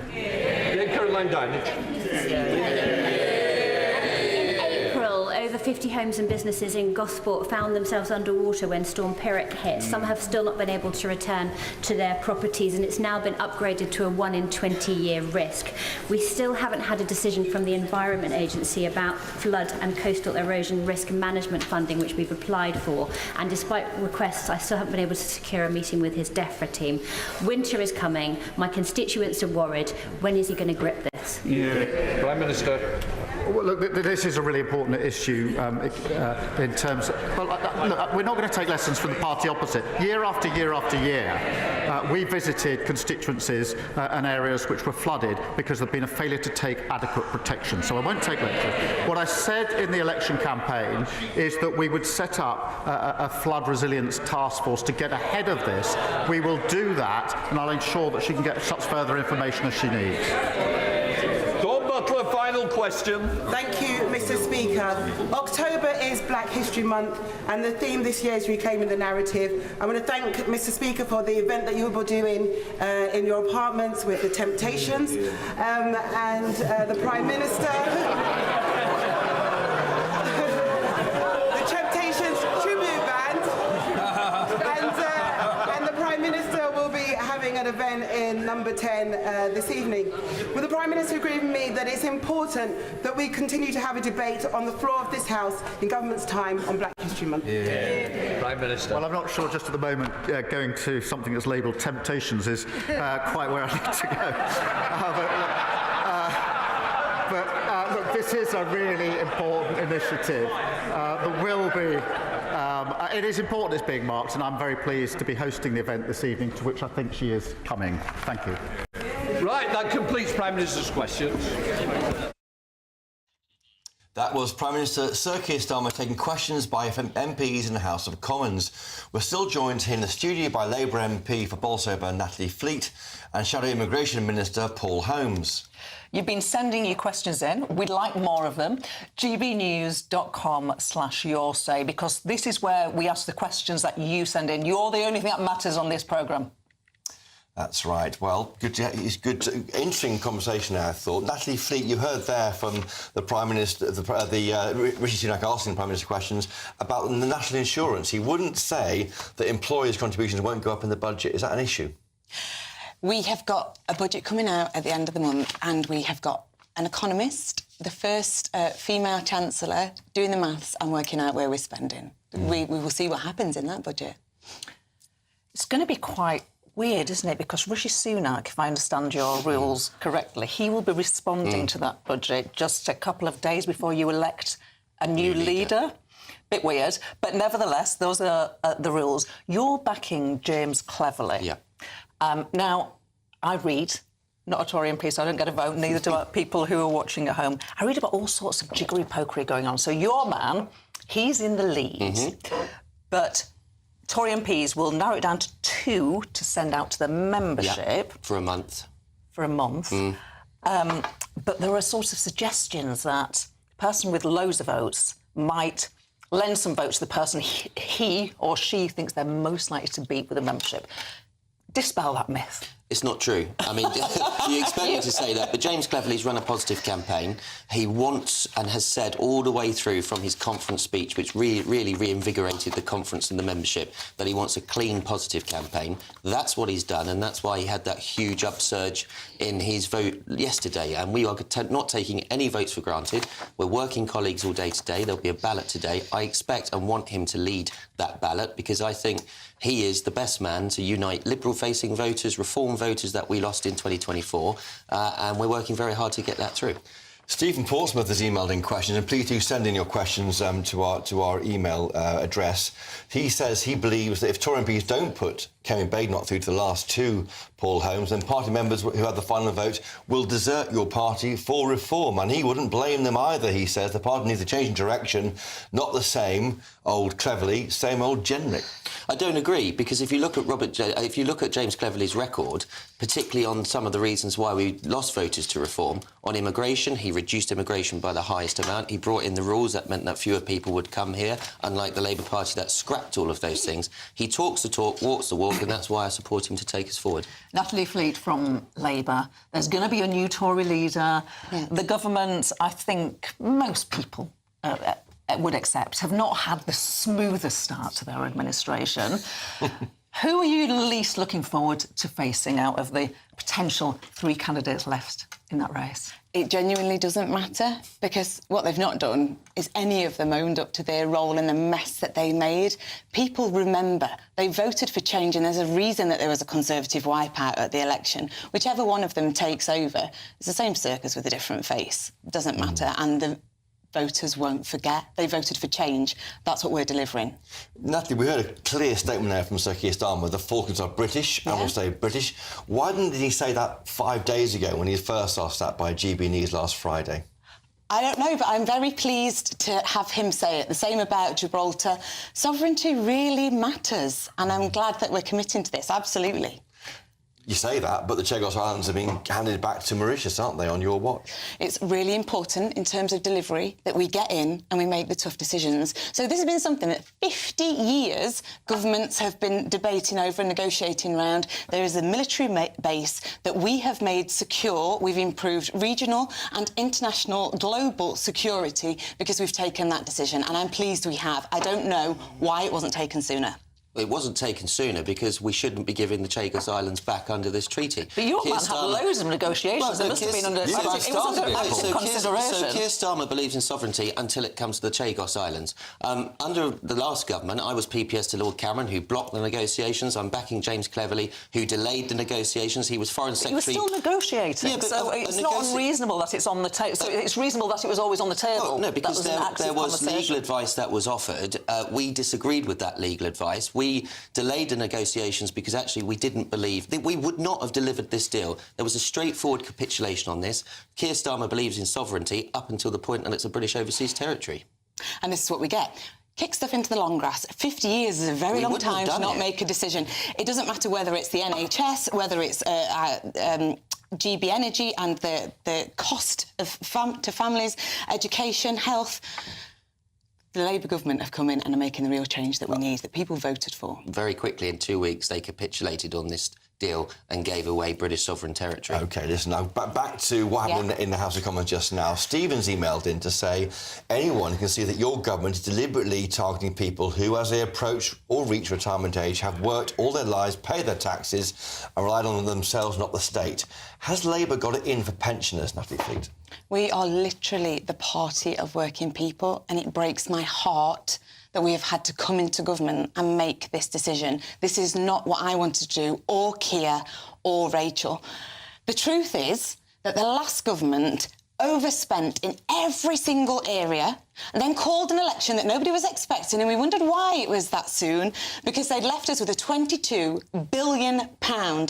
Over 50 homes and businesses in Gosport found themselves underwater when Storm Pyrrhic hit. Some have still not been able to return to their properties, and it's now been upgraded to a 1 in 20-year risk. We still haven't had a decision from the Environment Agency about flood and coastal erosion risk management funding, which we've applied for. And despite requests, I still haven't been able to secure a meeting with his DEFRA team. Winter is coming. My constituents are worried. When is he going to grip this? Prime Minister. Well, look, this is a really important issue in terms of... Well, look, we're not going to take lessons from the party opposite. Year after year after year, we visited constituencies and areas which were flooded because there had been a failure to take adequate protection. So I won't take lectures. What I said in the election campaign is that we would set up a flood resilience task force to get ahead of this. We will do that, and I'll ensure that she can get such further information as she needs. Final question. Thank you, Mr. Speaker. October is Black History Month, and the theme this year is reclaiming the narrative. I want to thank Mr. Speaker for the event that you will be doing in your apartments with the Temptations and the Prime Minister. The Temptations tribute band, and the Prime Minister will be having an event in number 10 this evening. Will the Prime Minister agree with me that it's important that we continue to have a debate on the floor of this House in government's time on Black History Month? Prime Minister. Well, I'm not sure just at the moment going to something that's labelled Temptations is quite where I need to go. Look, this is a really important initiative. There will be... it is important it's being marked, and I'm very pleased to be hosting the event this evening, to which I think she is coming. Thank you. Right, that completes Prime Minister's questions. That was Prime Minister Sir Keir Starmer taking questions by MPs in the House of Commons. We're still joined here in the studio by Labour MP for Bolsover Natalie Fleet and Shadow Immigration Minister Paul Holmes. You've been sending your questions in. We'd like more of them. gbnews.com/yoursay, because this is where we ask the questions that you send in. You're the only thing that matters on this programme. That's right. Well, it's good, interesting conversation there, I thought. Natalie Fleet, you heard there from the Prime Minister, Rishi Sunak asking the Prime Minister questions about the national insurance. He wouldn't say that employers' contributions won't go up in the budget. Is that an issue? We have got a budget coming out at the end of the month, and we have got an economist, the first female chancellor, doing the maths and working out where we're spending. We will see what happens in that budget. It's going to be quite weird, isn't it? Because Rishi Sunak, if I understand your rules correctly, he will be responding to that budget just a couple of days before you elect a new leader. Bit weird, but nevertheless, those are the rules. You're backing James Cleverly. Yeah. Now, I read, not a Tory MP, so I don't get a vote, neither do people who are watching at home. I read about all sorts of jiggery-pokery going on. So your man, he's in the lead, but Tory MPs will narrow it down to 2 to send out to the membership. For a month. For a month. But there are sorts of suggestions that the person with loads of votes might lend some votes to the person he or she thinks they're most likely to beat with a membership. Dispel that myth. It's not true. I mean, you expect me to say that, but James Cleverly's run a positive campaign. He wants and has said all the way through from his conference speech, which really reinvigorated the conference and the membership, that he wants a clean, positive campaign. That's what he's done, and that's why he had that huge upsurge in his vote yesterday. And we are not taking any votes for granted. We're working colleagues all day today. There'll be a ballot today. I expect and want him to lead that ballot because I think he is the best man to unite Liberal-facing voters, Reform voters that we lost in 2024, and we're working very hard to get that through. Stephen Portsmouth has emailed in questions, and please do send in your questions to our email address. He says he believes that if Tory MPs don't put Kevin Badenoch through to the last two poll homes, then party members who had the final vote will desert your party for reform. And he wouldn't blame them either, he says. The party needs a change in direction, not the same old Cleverly, same old Jenrick. I don't agree, because if you look at James Cleverly's record, particularly on some of the reasons why we lost voters to reform, on immigration, he reduced immigration by the highest amount. He brought in the rules that meant that fewer people would come here, unlike the Labour Party that scrapped all of those things. He talks the talk, walks the walk, and that's why I support him to take us forward. Natalie Fleet from Labour. There's going to be a new Tory leader. Yeah. The government, I think most people would accept, have not had the smoothest start to their administration. Who are you least looking forward to facing out of the potential three candidates left in that race? It genuinely doesn't matter, because what they've not done is any of them owned up to their role in the mess that they made. People remember they voted for change, and there's a reason that there was a Conservative wipeout at the election. Whichever one of them takes over, it's the same circus with a different face. It doesn't matter, and the voters won't forget. They voted for change. That's what we're delivering. Natalie, we heard a clear statement there from Sir Keir Starmer. The Falklands are British, and will stay British. Why didn't he say that 5 days ago when he was first asked that by GBNews last Friday? I don't know, but I'm very pleased to have him say it. The same about Gibraltar. Sovereignty really matters, and I'm glad that we're committing to this, absolutely. You say that, but the Chagos Islands have been handed back to Mauritius, aren't they, on your watch? It's really important in terms of delivery that we get in and we make the tough decisions. So this has been something that 50 years governments have been debating over and negotiating around. There is a military base that we have made secure. We've improved regional and international global security because we've taken that decision, and I'm pleased we have. I don't know why it wasn't taken sooner. It wasn't taken sooner because we shouldn't be giving the Chagos Islands back under this treaty. But your man had loads of negotiations. There must have been under active consideration. So Keir Starmer believes in sovereignty until it comes to the Chagos Islands. Under the last government, I was PPS to Lord Cameron, who blocked the negotiations. I'm backing James Cleverly, who delayed the negotiations. He was Foreign Secretary. You were still negotiating, yeah, but so it's not unreasonable that it's on the table. So it's reasonable that it was always on the table. Well, no, because there was legal advice that was offered. We disagreed with that legal advice. We delayed the negotiations because actually we didn't believe that we would not have delivered this deal. There was a straightforward capitulation on this. Keir Starmer believes in sovereignty up until the point that it's a British overseas territory. And this is what we get. Kick stuff into the long grass. 50 years is a very long time to not make a decision. It doesn't matter whether it's the NHS, whether it's GB Energy and the cost of to families, education, health. The Labour government have come in and are making the real change that we need, that people voted for. Very quickly, in 2 weeks, they capitulated on this deal and gave away British sovereign territory. OK, listen, now back to what happened in the House of Commons just now. Stephen's emailed in to say anyone can see that your government is deliberately targeting people who, as they approach or reach retirement age, have worked all their lives, paid their taxes and relied on themselves, not the state. Has Labour got it in for pensioners, Natalie Fleet? We are literally the party of working people, and it breaks my heart that we have had to come into government and make this decision. This is not what I wanted to do, or Keir, or Rachel. The truth is that the last government overspent in every single area and then called an election that nobody was expecting, and we wondered why it was that soon, because they'd left us with a £22 billion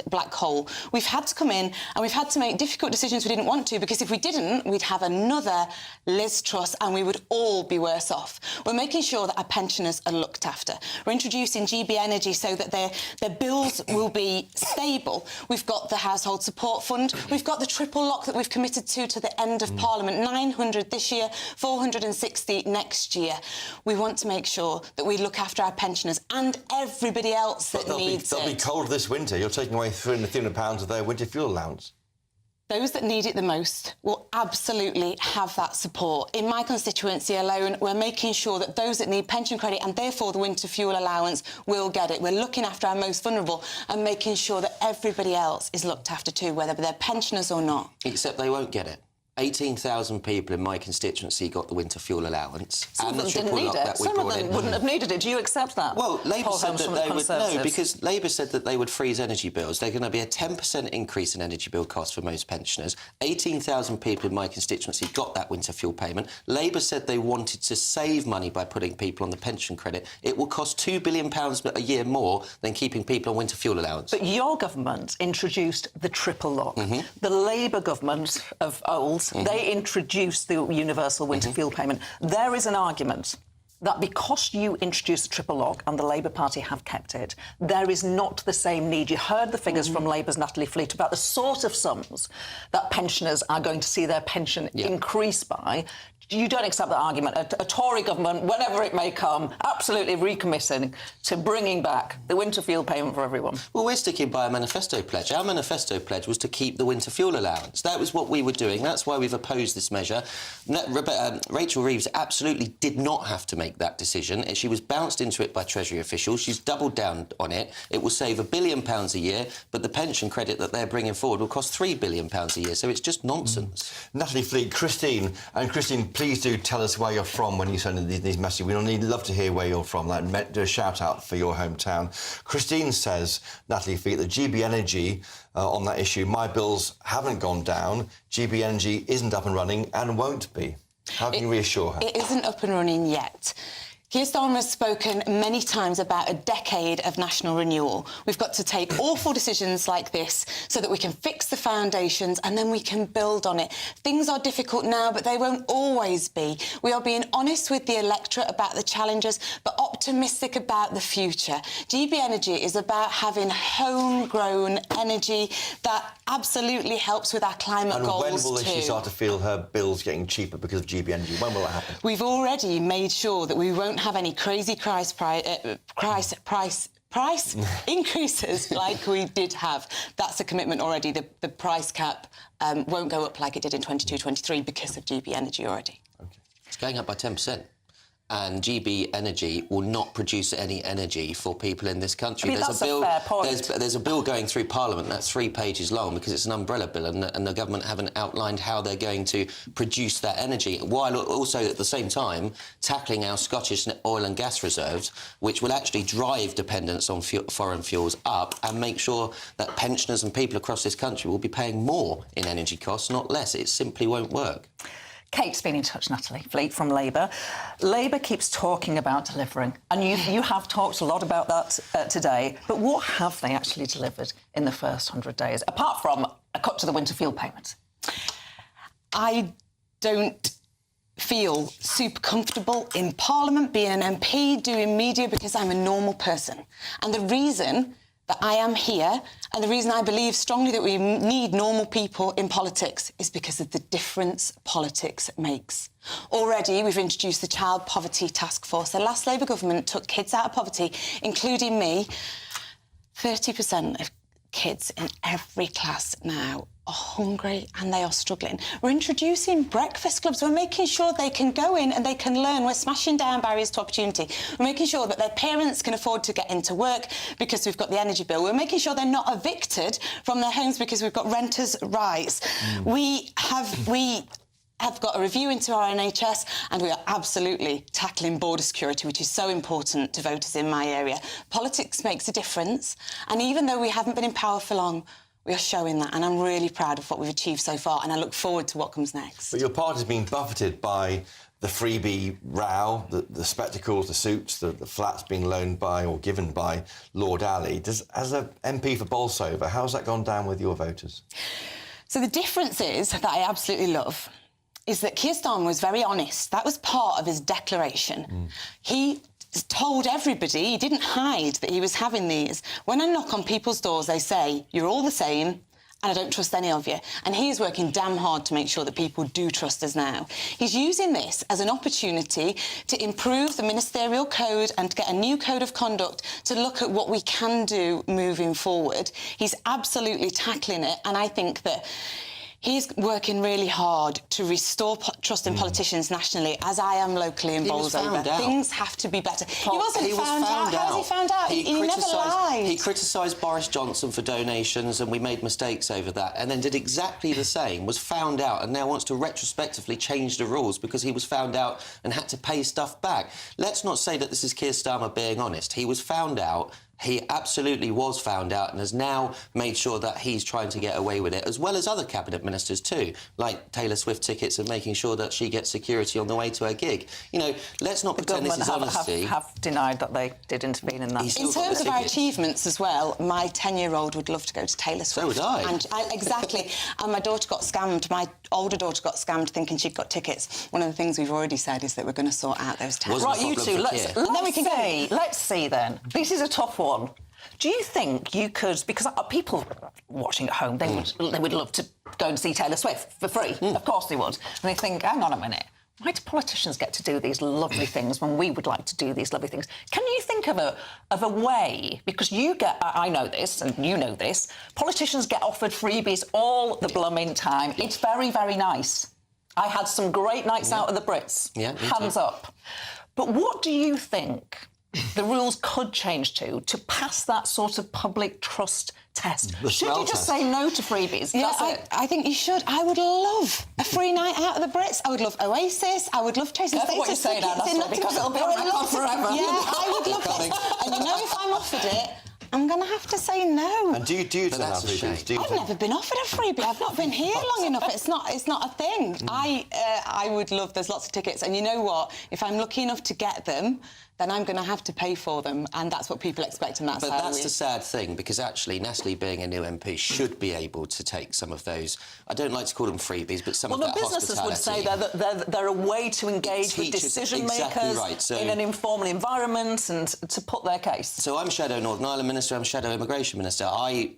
black hole. We've had to come in and we've had to make difficult decisions we didn't want to, because if we didn't, we'd have another Liz Truss and we would all be worse off. We're making sure that our pensioners are looked after. We're introducing GB Energy so that their bills will be stable. We've got the Household Support Fund. We've got the triple lock that we've committed to the end of Parliament. 900 this year, 460 60 next year. We want to make sure that we look after our pensioners and everybody else that needs They'll be cold this winter. You're taking away £300 of their winter fuel allowance. Those that need it the most will absolutely have that support. In my constituency alone, we're making sure that those that need pension credit and therefore the winter fuel allowance will get it. We're looking after our most vulnerable and making sure that everybody else is looked after too, whether they're pensioners or not. Except they won't get it. 18,000 people in my constituency got the winter fuel allowance. Some of them didn't need it. Some of them wouldn't have needed it. Do you accept that? Well, Labour said that they would... No, because Labour said that they would freeze energy bills. There's going to be a 10% increase in energy bill costs for most pensioners. 18,000 people in my constituency got that winter fuel payment. Labour said they wanted to save money by putting people on the pension credit. It will cost £2 billion a year more than keeping people on winter fuel allowance. But your government introduced the triple lock. The Labour government of old, they introduced the universal winter fuel payment. There is an argument that because you introduced the triple lock and the Labour Party have kept it, there is not the same need. You heard the figures from Labour's Natalie Fleet about the sort of sums that pensioners are going to see their pension increase by. You don't accept that argument. A Tory government, whenever it may come, absolutely recommitting to bringing back the winter fuel payment for everyone. Well, we're sticking by a manifesto pledge. Our manifesto pledge was to keep the winter fuel allowance. That was what we were doing. That's why we've opposed this measure. Rachel Reeves absolutely did not have to make that decision. She was bounced into it by Treasury officials. She's doubled down on it. It will save £1 billion a year, but the pension credit that they're bringing forward will cost £3 billion a year, so it's just nonsense. Natalie Fleet, Christine, please do tell us where you're from when you send these messages. We'd love to hear where you're from. Do a shout-out for your hometown. Christine says, Natalie Fleet, that GB Energy, on that issue, my bills haven't gone down, GB Energy isn't up and running and won't be. How can you reassure her? It isn't up and running yet. Keir Starmer has spoken many times about a decade of national renewal. We've got to take awful decisions like this so that we can fix the foundations and then we can build on it. Things are difficult now, but they won't always be. We are being honest with the electorate about the challenges, but optimistic about the future. GB Energy is about having homegrown energy that absolutely helps with our climate goals too. And when will she start to feel her bills getting cheaper because of GB Energy? When will that happen? We've already made sure that we won't have any crazy price increases like we did have. That's a commitment already. The price cap won't go up like it did in 22-23 because of GB Energy already. Okay. It's going up by 10%. And GB Energy will not produce any energy for people in this country. I mean, that's a fair point. There's a bill going through Parliament that's 3 pages long because it's an umbrella bill and the government haven't outlined how they're going to produce that energy, while also at the same time tackling our Scottish oil and gas reserves, which will actually drive dependence on foreign fuels up and make sure that pensioners and people across this country will be paying more in energy costs, not less. It simply won't work. Kate's been in touch, Natalie Fleet from Labour. Labour keeps talking about delivering, and you have talked a lot about that today, but what have they actually delivered in the first 100 days, apart from a cut to the winter fuel payment? I don't feel super comfortable in Parliament, being an MP, doing media, because I'm a normal person. And the reason that I am here, and the reason I believe strongly that we need normal people in politics, is because of the difference politics makes. Already, we've introduced the Child Poverty Task Force. The last Labour government took kids out of poverty, including me. 30% of kids in every class now are hungry and they are struggling. We're introducing breakfast clubs. We're making sure they can go in and they can learn. We're smashing down barriers to opportunity. We're making sure that their parents can afford to get into work because we've got the energy bill. We're making sure they're not evicted from their homes because we've got renters' rights. We have got a review into our NHS and we are absolutely tackling border security, which is so important to voters in my area. Politics makes a difference, and even though we haven't been in power for long, we are showing that, and I'm really proud of what we've achieved so far, and I look forward to what comes next. But your party's been buffeted by the freebie row, the spectacles, the suits, the flats being loaned by or given by Lord Ali. As an MP for Bolsover, how's that gone down with your voters? So the difference is, that I absolutely love, is that Keir Starmer was very honest. That was part of his declaration. He told everybody, he didn't hide that he was having these. When I knock on people's doors, they say, you're all the same, and I don't trust any of you. And he is working damn hard to make sure that people do trust us now. He's using this as an opportunity to improve the ministerial code and to get a new code of conduct to look at what we can do moving forward. He's absolutely tackling it, and I think that he's working really hard to restore trust in politicians nationally, as I am locally in Bolsover. Things have to be better. He wasn't found out. How was he found out? He never lied. He criticised Boris Johnson for donations, and we made mistakes over that, and then did exactly the same, was found out, and now wants to retrospectively change the rules because he was found out and had to pay stuff back. Let's not say that this is Keir Starmer being honest. He was found out. He absolutely was found out and has now made sure that he's trying to get away with it, as well as other cabinet ministers too, like Taylor Swift tickets and making sure that she gets security on the way to her gig. You know, let's not pretend this is honesty. Have denied that they did intervene in that. In terms of our achievements as well, my 10-year-old would love to go to Taylor Swift. So would I. And exactly. And my daughter got scammed. My older daughter got scammed thinking she'd got tickets. One of the things we've already said is that we're going to sort out those taxes. Right, you two, let's see then. This is a tough one. Do you think you could, because people watching at home, they would love to go and see Taylor Swift for free. Of course they would. And they think, hang on a minute, why do politicians get to do these lovely things when we would like to do these lovely things? Can you think of a way, because you get, I know this and you know this, politicians get offered freebies all the blooming time. It's very, very nice. I had some great nights out of the Brits. Hands up. But what do you think the rules could change to pass that sort of public trust test? Should you just say no to freebies? Yeah, I think you should. I would love a free night out of the Brits. I would love Oasis. I would love chasing Careful what you say now, because it'll be on record forever. Yeah, I would love it. And you know, if I'm offered it, I'm going to have to say no. And do you turn down freebies? I've never been offered a freebie. I've not been here long enough. It's not a thing. I would love. There's lots of tickets, and you know what? If I'm lucky enough to get them, then I'm going to have to pay for them, and that's what people expect, and that's how But that's the sad thing, because actually Natalie, being a new MP, should be able to take some of those, I don't like to call them freebies, but some of that businesses hospitality. would say that they're a way to engage with decision-makers in an informal environment and to put their case. So I'm Shadow Northern Ireland Minister, I'm Shadow Immigration Minister.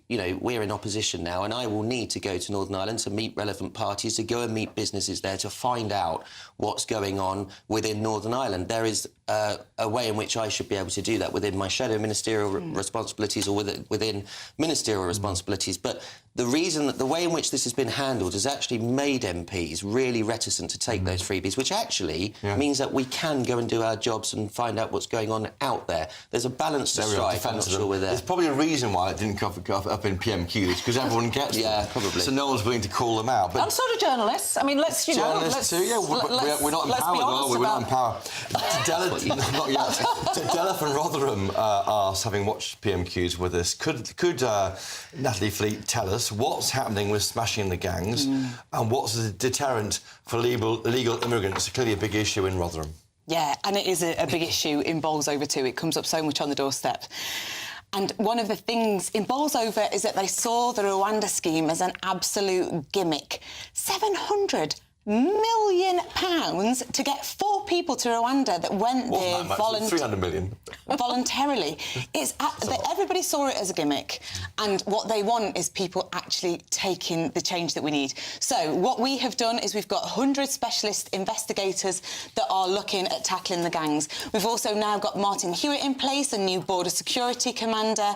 We're in opposition now, and I will need to go to Northern Ireland to meet relevant parties, to go and meet businesses there, to find out what's going on within Northern Ireland. There is a way in which I should be able to do that within my shadow ministerial responsibilities or within ministerial responsibilities. But the way in which this has been handled has actually made MPs really reticent to take those freebies, which actually means that we can go and do our jobs and find out what's going on out there. There's a balance to strike. I'm not sure we're there. There's probably a reason why it didn't come up in PMQs, because everyone gets them. Yeah, probably. So no one's willing to call them out. But and so do journalists. I mean, let's, you know... Journalists too, yeah. We're not empowered, are we? We're not empowered. Not yet. Delph and Rotherham asked, having watched PMQs with us, could Natalie Fleet tell us what's happening with smashing the gangs and what's the deterrent for illegal immigrants? Clearly a big issue in Rotherham. Yeah, and it is a big issue in Bolsover too. It comes up so much on the doorstep. And one of the things in Bolsover is that they saw the Rwanda scheme as an absolute gimmick. £700 million to get 4 people to Rwanda that went there 300 million. voluntarily. Everybody saw it as a gimmick, and what they want is people actually taking the change that we need. So what we have done is we've got 100 specialist investigators that are looking at tackling the gangs. We've also now got Martin Hewitt in place, a new border security commander,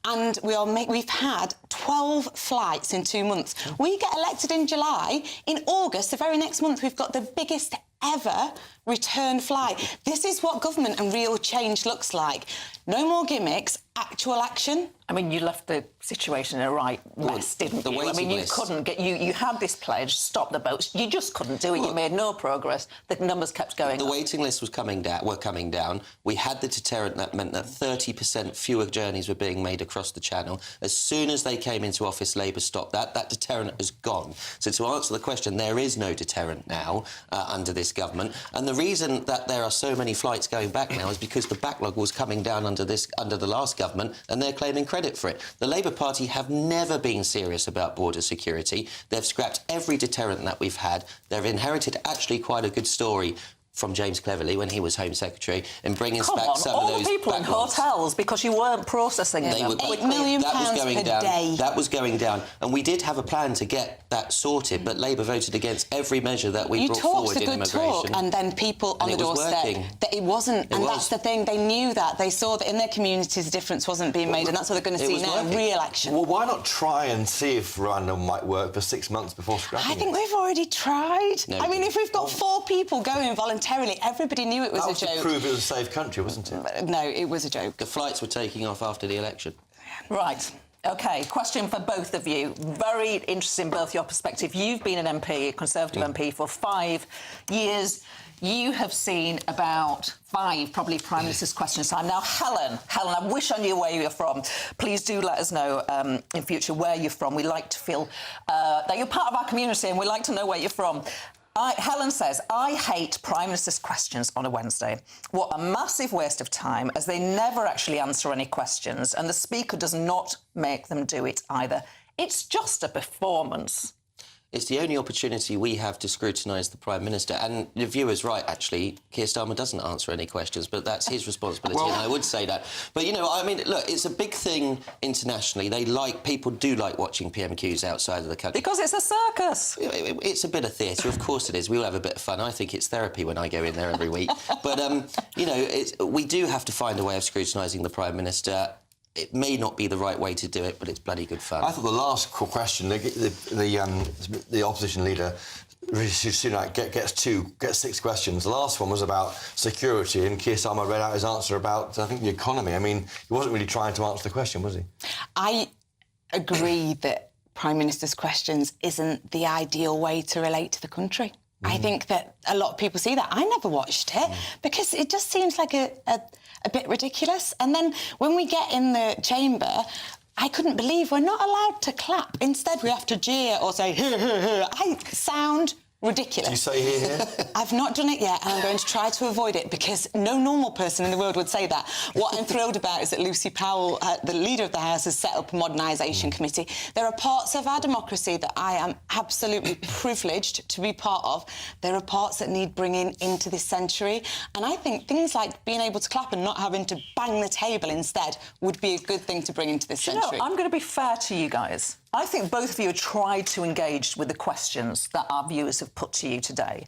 and we've had 12 flights in 2 months. We get elected in July. In August, the very next month, we've got the biggest ever return flight. This is what government and real change looks like. No more gimmicks, actual action. I mean, you left the situation in a right mess, didn't you? I mean, you couldn't get... You had this pledge, stop the boats. You just couldn't do it. You made no progress. The numbers kept going up. The waiting list were coming down. We had the deterrent that meant that 30% fewer journeys were being made across the Channel. As soon as they came into office, Labour stopped that. That deterrent has gone. So to answer the question, there is no deterrent now under this government. And the reason that there are so many flights going back now is because the backlog was coming down under the last government, and they're claiming credit for it. The Labour Party have never been serious about border security. They've scrapped every deterrent that we've had. They've inherited actually quite a good story from James Cleverly when he was Home Secretary in bringing Come back on, some all of those the people in backlogs. hotels because you weren't processing They them. were £8 million that was going per down. day. That was going down, and we did have a plan to get that sorted, but Labour voted against every measure that we brought forward in immigration. You talked a good talk, and then people on the doorstep that it wasn't, and that's the thing. They knew that. They saw that in their communities the difference wasn't being made, and that's what they're going to see now. Real action. Well, why not try and see if random might work for 6 months before scrapping I think we've already tried. No. I mean, if we've got 4 people going voluntarily, everybody knew it was a joke. That was to prove it was a safe country, wasn't it? No, it was a joke. The flights were taking off after the election. Right. OK, question for both of you. Very interesting, both your perspective. You've been an MP, a Conservative MP, for 5 years. You have seen about 5, probably, Prime Minister's Questions time. Now, Helen, I wish I knew where you're from. Please do let us know in future where you're from. We like to feel that you're part of our community, and we like to know where you're from. Helen says, I hate Prime Minister's Questions on a Wednesday. What a massive waste of time, as they never actually answer any questions, and the Speaker does not make them do it either. It's just a performance. It's the only opportunity we have to scrutinise the Prime Minister. And the viewer's right, actually. Keir Starmer doesn't answer any questions, but that's his responsibility, and I would say that. But, you know, I mean, look, it's a big thing internationally. People do like watching PMQs outside of the country. Because it's a circus. It's a bit of theatre, of course it is. We all have a bit of fun. I think it's therapy when I go in there every week. But, you know, we do have to find a way of scrutinising the Prime Minister. It may not be the right way to do it, but it's bloody good fun. I thought the last question, the opposition leader, Rishi Sunak, gets 6 questions. The last one was about security, and Keir Starmer read out his answer about, I think, the economy. I mean, he wasn't really trying to answer the question, was he? I agree that Prime Minister's Questions isn't the ideal way to relate to the country. I think that a lot of people see that. I never watched it because it just seems like a bit ridiculous. And then when we get in the chamber, I couldn't believe we're not allowed to clap. Instead, we have to jeer or say, hear, hear, hear. I sound ridiculous. Do you say hear, hear? I've not done it yet, and I'm going to try to avoid it because no normal person in the world would say that. What I'm thrilled about is that Lucy Powell, the leader of the House, has set up a modernisation committee. There are parts of our democracy that I am absolutely privileged to be part of. There are parts that need bringing into this century, and I think things like being able to clap and not having to bang the table instead would be a good thing to bring into this century. You know, I'm going to be fair to you guys. I think both of you have tried to engage with the questions that our viewers have put to you today.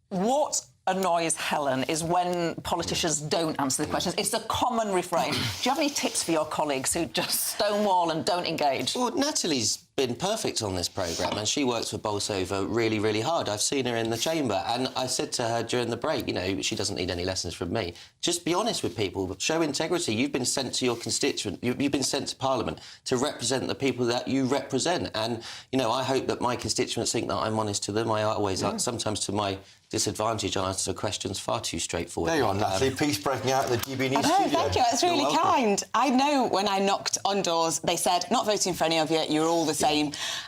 What annoys Helen is when politicians don't answer the questions. It's a common refrain. Do you have any tips for your colleagues who just stonewall and don't engage? Well, Natalie's been perfect on this programme, and she works for Bolsover really, really hard. I've seen her in the chamber, and I said to her during the break, you know, she doesn't need any lessons from me. Just be honest with people. Show integrity. You've been sent to your constituent. You've been sent to Parliament to represent the people that you represent. And, you know, I hope that my constituents think that I'm honest to them. I always, sometimes to my disadvantage, I answer questions far too straightforward. There you are, Natalie. Peace breaking out in the GBNews studio. Thank you. That's really kind. I know when I knocked on doors, they said, not voting for any of you, you're all the same.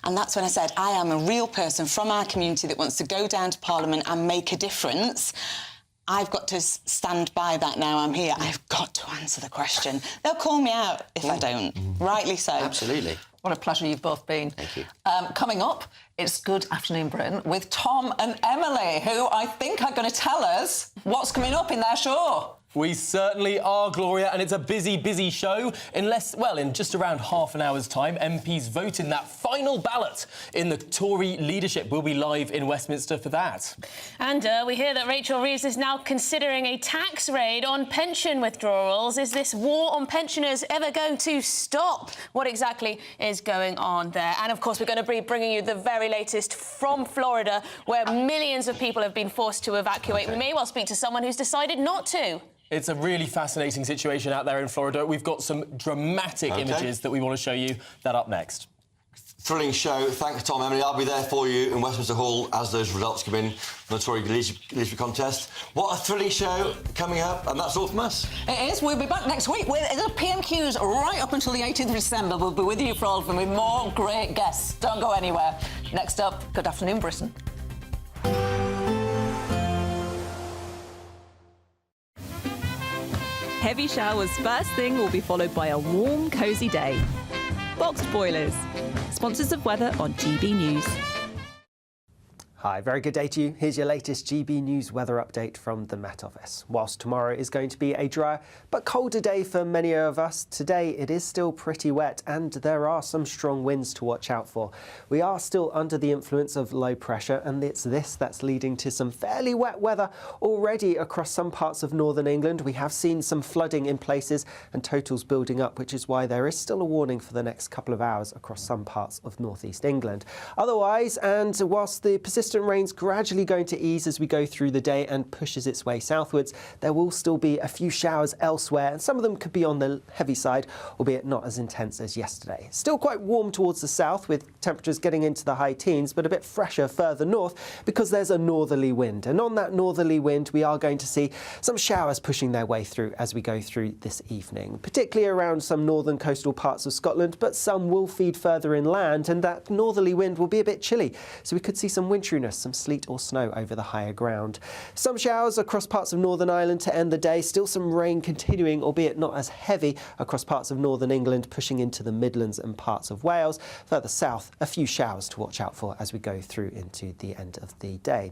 And that's when I said, I am a real person from our community that wants to go down to Parliament and make a difference. I've got to stand by that now I'm here. I've got to answer the question. They'll call me out if I don't. Rightly so. Absolutely. What a pleasure you've both been. Thank you. Coming up, it's Good Afternoon Britain with Tom and Emily, who I think are going to tell us what's coming up in their show. We certainly are, Gloria, and it's a busy, busy show. In just around half an hour's time, MPs vote in that final ballot in the Tory leadership. We'll be live in Westminster for that. And we hear that Rachel Reeves is now considering a tax raid on pension withdrawals. Is this war on pensioners ever going to stop? What exactly is going on there? And, of course, we're going to be bringing you the very latest from Florida, where millions of people have been forced to evacuate. We may well speak to someone who's decided not to. It's a really fascinating situation out there in Florida. We've got some dramatic images that we want to show you. That up next. Thrilling show. Thanks, Tom, Emily. I'll be there for you in Westminster Hall as those results come in from the Tory leadership contest. What a thrilling show coming up, and that's all from us. It is. We'll be back next week with the PMQs right up until the 18th of December. We'll be with you for all of them with more great guests. Don't go anywhere. Next up, Good Afternoon Britain. Heavy showers first thing will be followed by a warm, cosy day. Boxed boilers, sponsors of weather on GB News. Hi, very good day to you. Here's your latest GB News weather update from the Met Office. Whilst tomorrow is going to be a drier but colder day for many of us, today it is still pretty wet and there are some strong winds to watch out for. We are still under the influence of low pressure, and it's this that's leading to some fairly wet weather already across some parts of northern England. We have seen some flooding in places and totals building up, which is why there is still a warning for the next couple of hours across some parts of northeast England. Otherwise, and whilst the persistent rain's gradually going to ease as we go through the day and pushes its way southwards, there will still be a few showers elsewhere, and some of them could be on the heavy side, albeit not as intense as yesterday. Still quite warm towards the south, with temperatures getting into the high teens, but a bit fresher further north because there's a northerly wind. And on that northerly wind, we are going to see some showers pushing their way through as we go through this evening, particularly around some northern coastal parts of Scotland, but some will feed further inland, and that northerly wind will be a bit chilly, so we could see some winteriness, some sleet or snow over the higher ground. Some showers across parts of Northern Ireland to end the day. Still some rain continuing, albeit not as heavy, across parts of northern England, pushing into the Midlands and parts of Wales. Further south, a few showers to watch out for as we go through into the end of the day.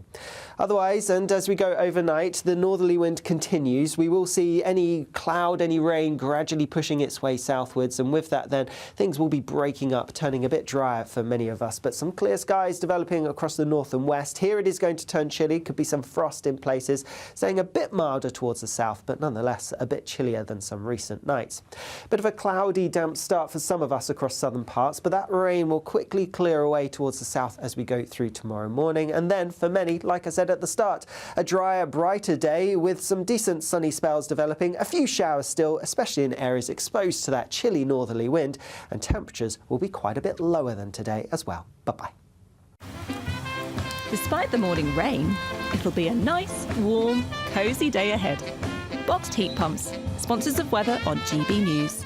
Otherwise, and as we go overnight, the northerly wind continues. We will see any cloud, any rain gradually pushing its way southwards, and with that then things will be breaking up, turning a bit drier for many of us, but some clear skies developing across the north and west. Here it is going to turn chilly, could be some frost in places, staying a bit milder towards the south, but nonetheless a bit chillier than some recent nights. Bit of a cloudy, damp start for some of us across southern parts, but that rain will quickly clear away towards the south as we go through tomorrow morning. And then for many, like I said at the start, a drier, brighter day with some decent sunny spells developing, a few showers still, especially in areas exposed to that chilly northerly wind, and temperatures will be quite a bit lower than today as well. Bye-bye. Despite the morning rain, it'll be a nice, warm, cosy day ahead. Boxed heat pumps, sponsors of weather on GB News.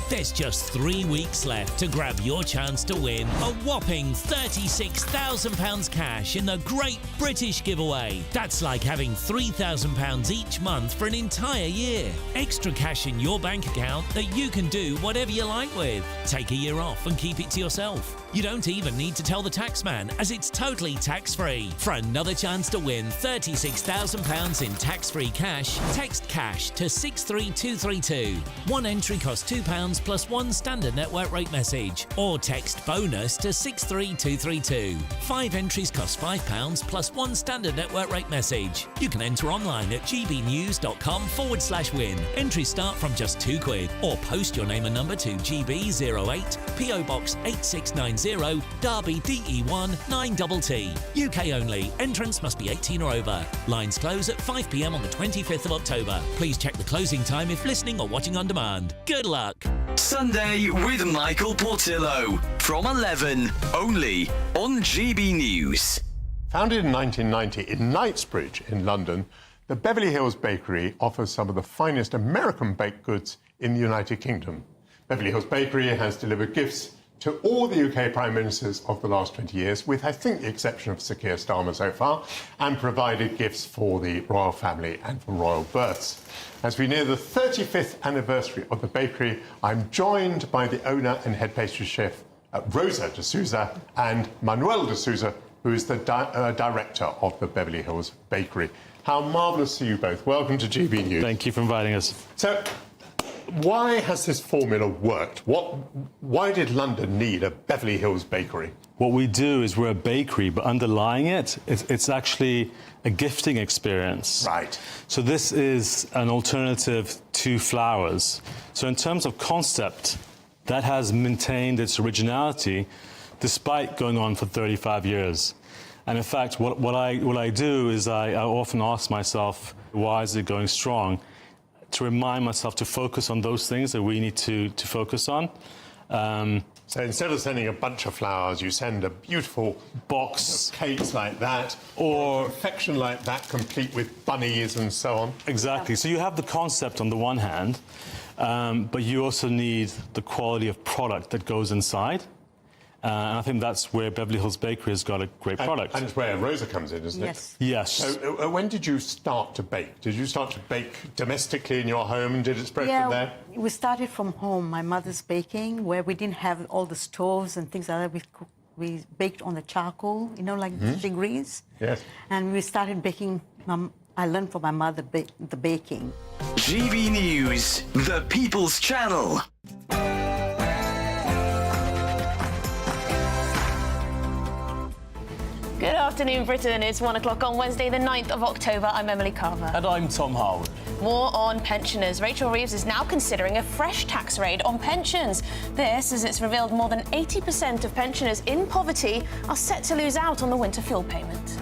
There's just 3 weeks left to grab your chance to win a whopping £36,000 cash in the Great British Giveaway. That's like having £3,000 each month for an entire year. Extra cash in your bank account that you can do whatever you like with. Take a year off and keep it to yourself. You don't even need to tell the taxman, as it's totally tax-free. For another chance to win £36,000 in tax-free cash, text CASH to 63232. One entry costs £2 plus one standard network rate message, or text BONUS to 63232. 5 entries cost £5 plus one standard network rate message. You can enter online at gbnews.com/win. Entries start from just £2, or post your name and number to GB08, PO Box 8690, Derby DE1 9TT. UK only. Entrance must be 18 or over. Lines close at 5 p.m. on the 25th of October. Please check the closing time if listening or watching on demand. Good luck. Sunday with Michael Portillo from 11, only on GB News. Founded in 1990 in Knightsbridge in London, the Beverly Hills Bakery offers some of the finest American baked goods in the United Kingdom. Beverly Hills Bakery has delivered gifts to all the UK Prime Ministers of the last 20 years, with, I think, the exception of Sir Keir Starmer so far, and provided gifts for the royal family and for royal births. As we near the 35th anniversary of the bakery, I'm joined by the owner and head pastry chef, Rosa de Souza, and Manuel de Souza, who is the director of the Beverly Hills Bakery. How marvellous to see you both. Welcome to GB News. Thank you for inviting us. So, why has this formula worked? Why did London need a Beverly Hills bakery? What we do is we're a bakery, but underlying it's actually a gifting experience. Right. So this is an alternative to flowers. So in terms of concept, that has maintained its originality despite going on for 35 years. And in fact, what I do is I often ask myself, why is it going strong? To remind myself to focus on those things that we need to focus on. So instead of sending a bunch of flowers, you send a beautiful box of cakes like that, or confection like that, complete with bunnies and so on. Exactly. So you have the concept on the one hand, but you also need the quality of product that goes inside. And I think that's where Beverly Hills Bakery has got a great product. And it's where Rosa comes in, isn't it? Yes. So when did you start to bake? Did you start to bake domestically in your home, and did it spread from there? We started from home. My mother's baking, where we didn't have all the stoves and things like that. We we baked on the charcoal, you know, like degrees. Yes. And we started baking. I learned from my mother the baking. GB News, the People's Channel. Good afternoon, Britain. It's 1 o'clock on Wednesday, the 9th of October. I'm Emily Carver. And I'm Tom Harwood. More on pensioners. Rachel Reeves is now considering a fresh tax raid on pensions. This, as it's revealed more than 80% of pensioners in poverty are set to lose out on the winter fuel payment.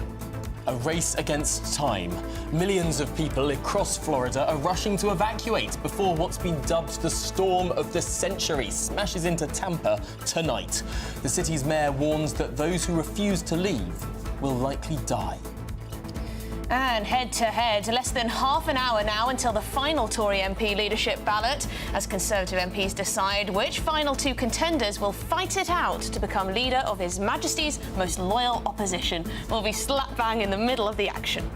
A race against time. Millions of people across Florida are rushing to evacuate before what's been dubbed the storm of the century smashes into Tampa tonight. The city's mayor warns that those who refuse to leave will likely die. And head-to-head, less than half an hour now until the final Tory MP leadership ballot, as Conservative MPs decide which final two contenders will fight it out to become leader of His Majesty's most loyal opposition. We'll be slap bang in the middle of the action.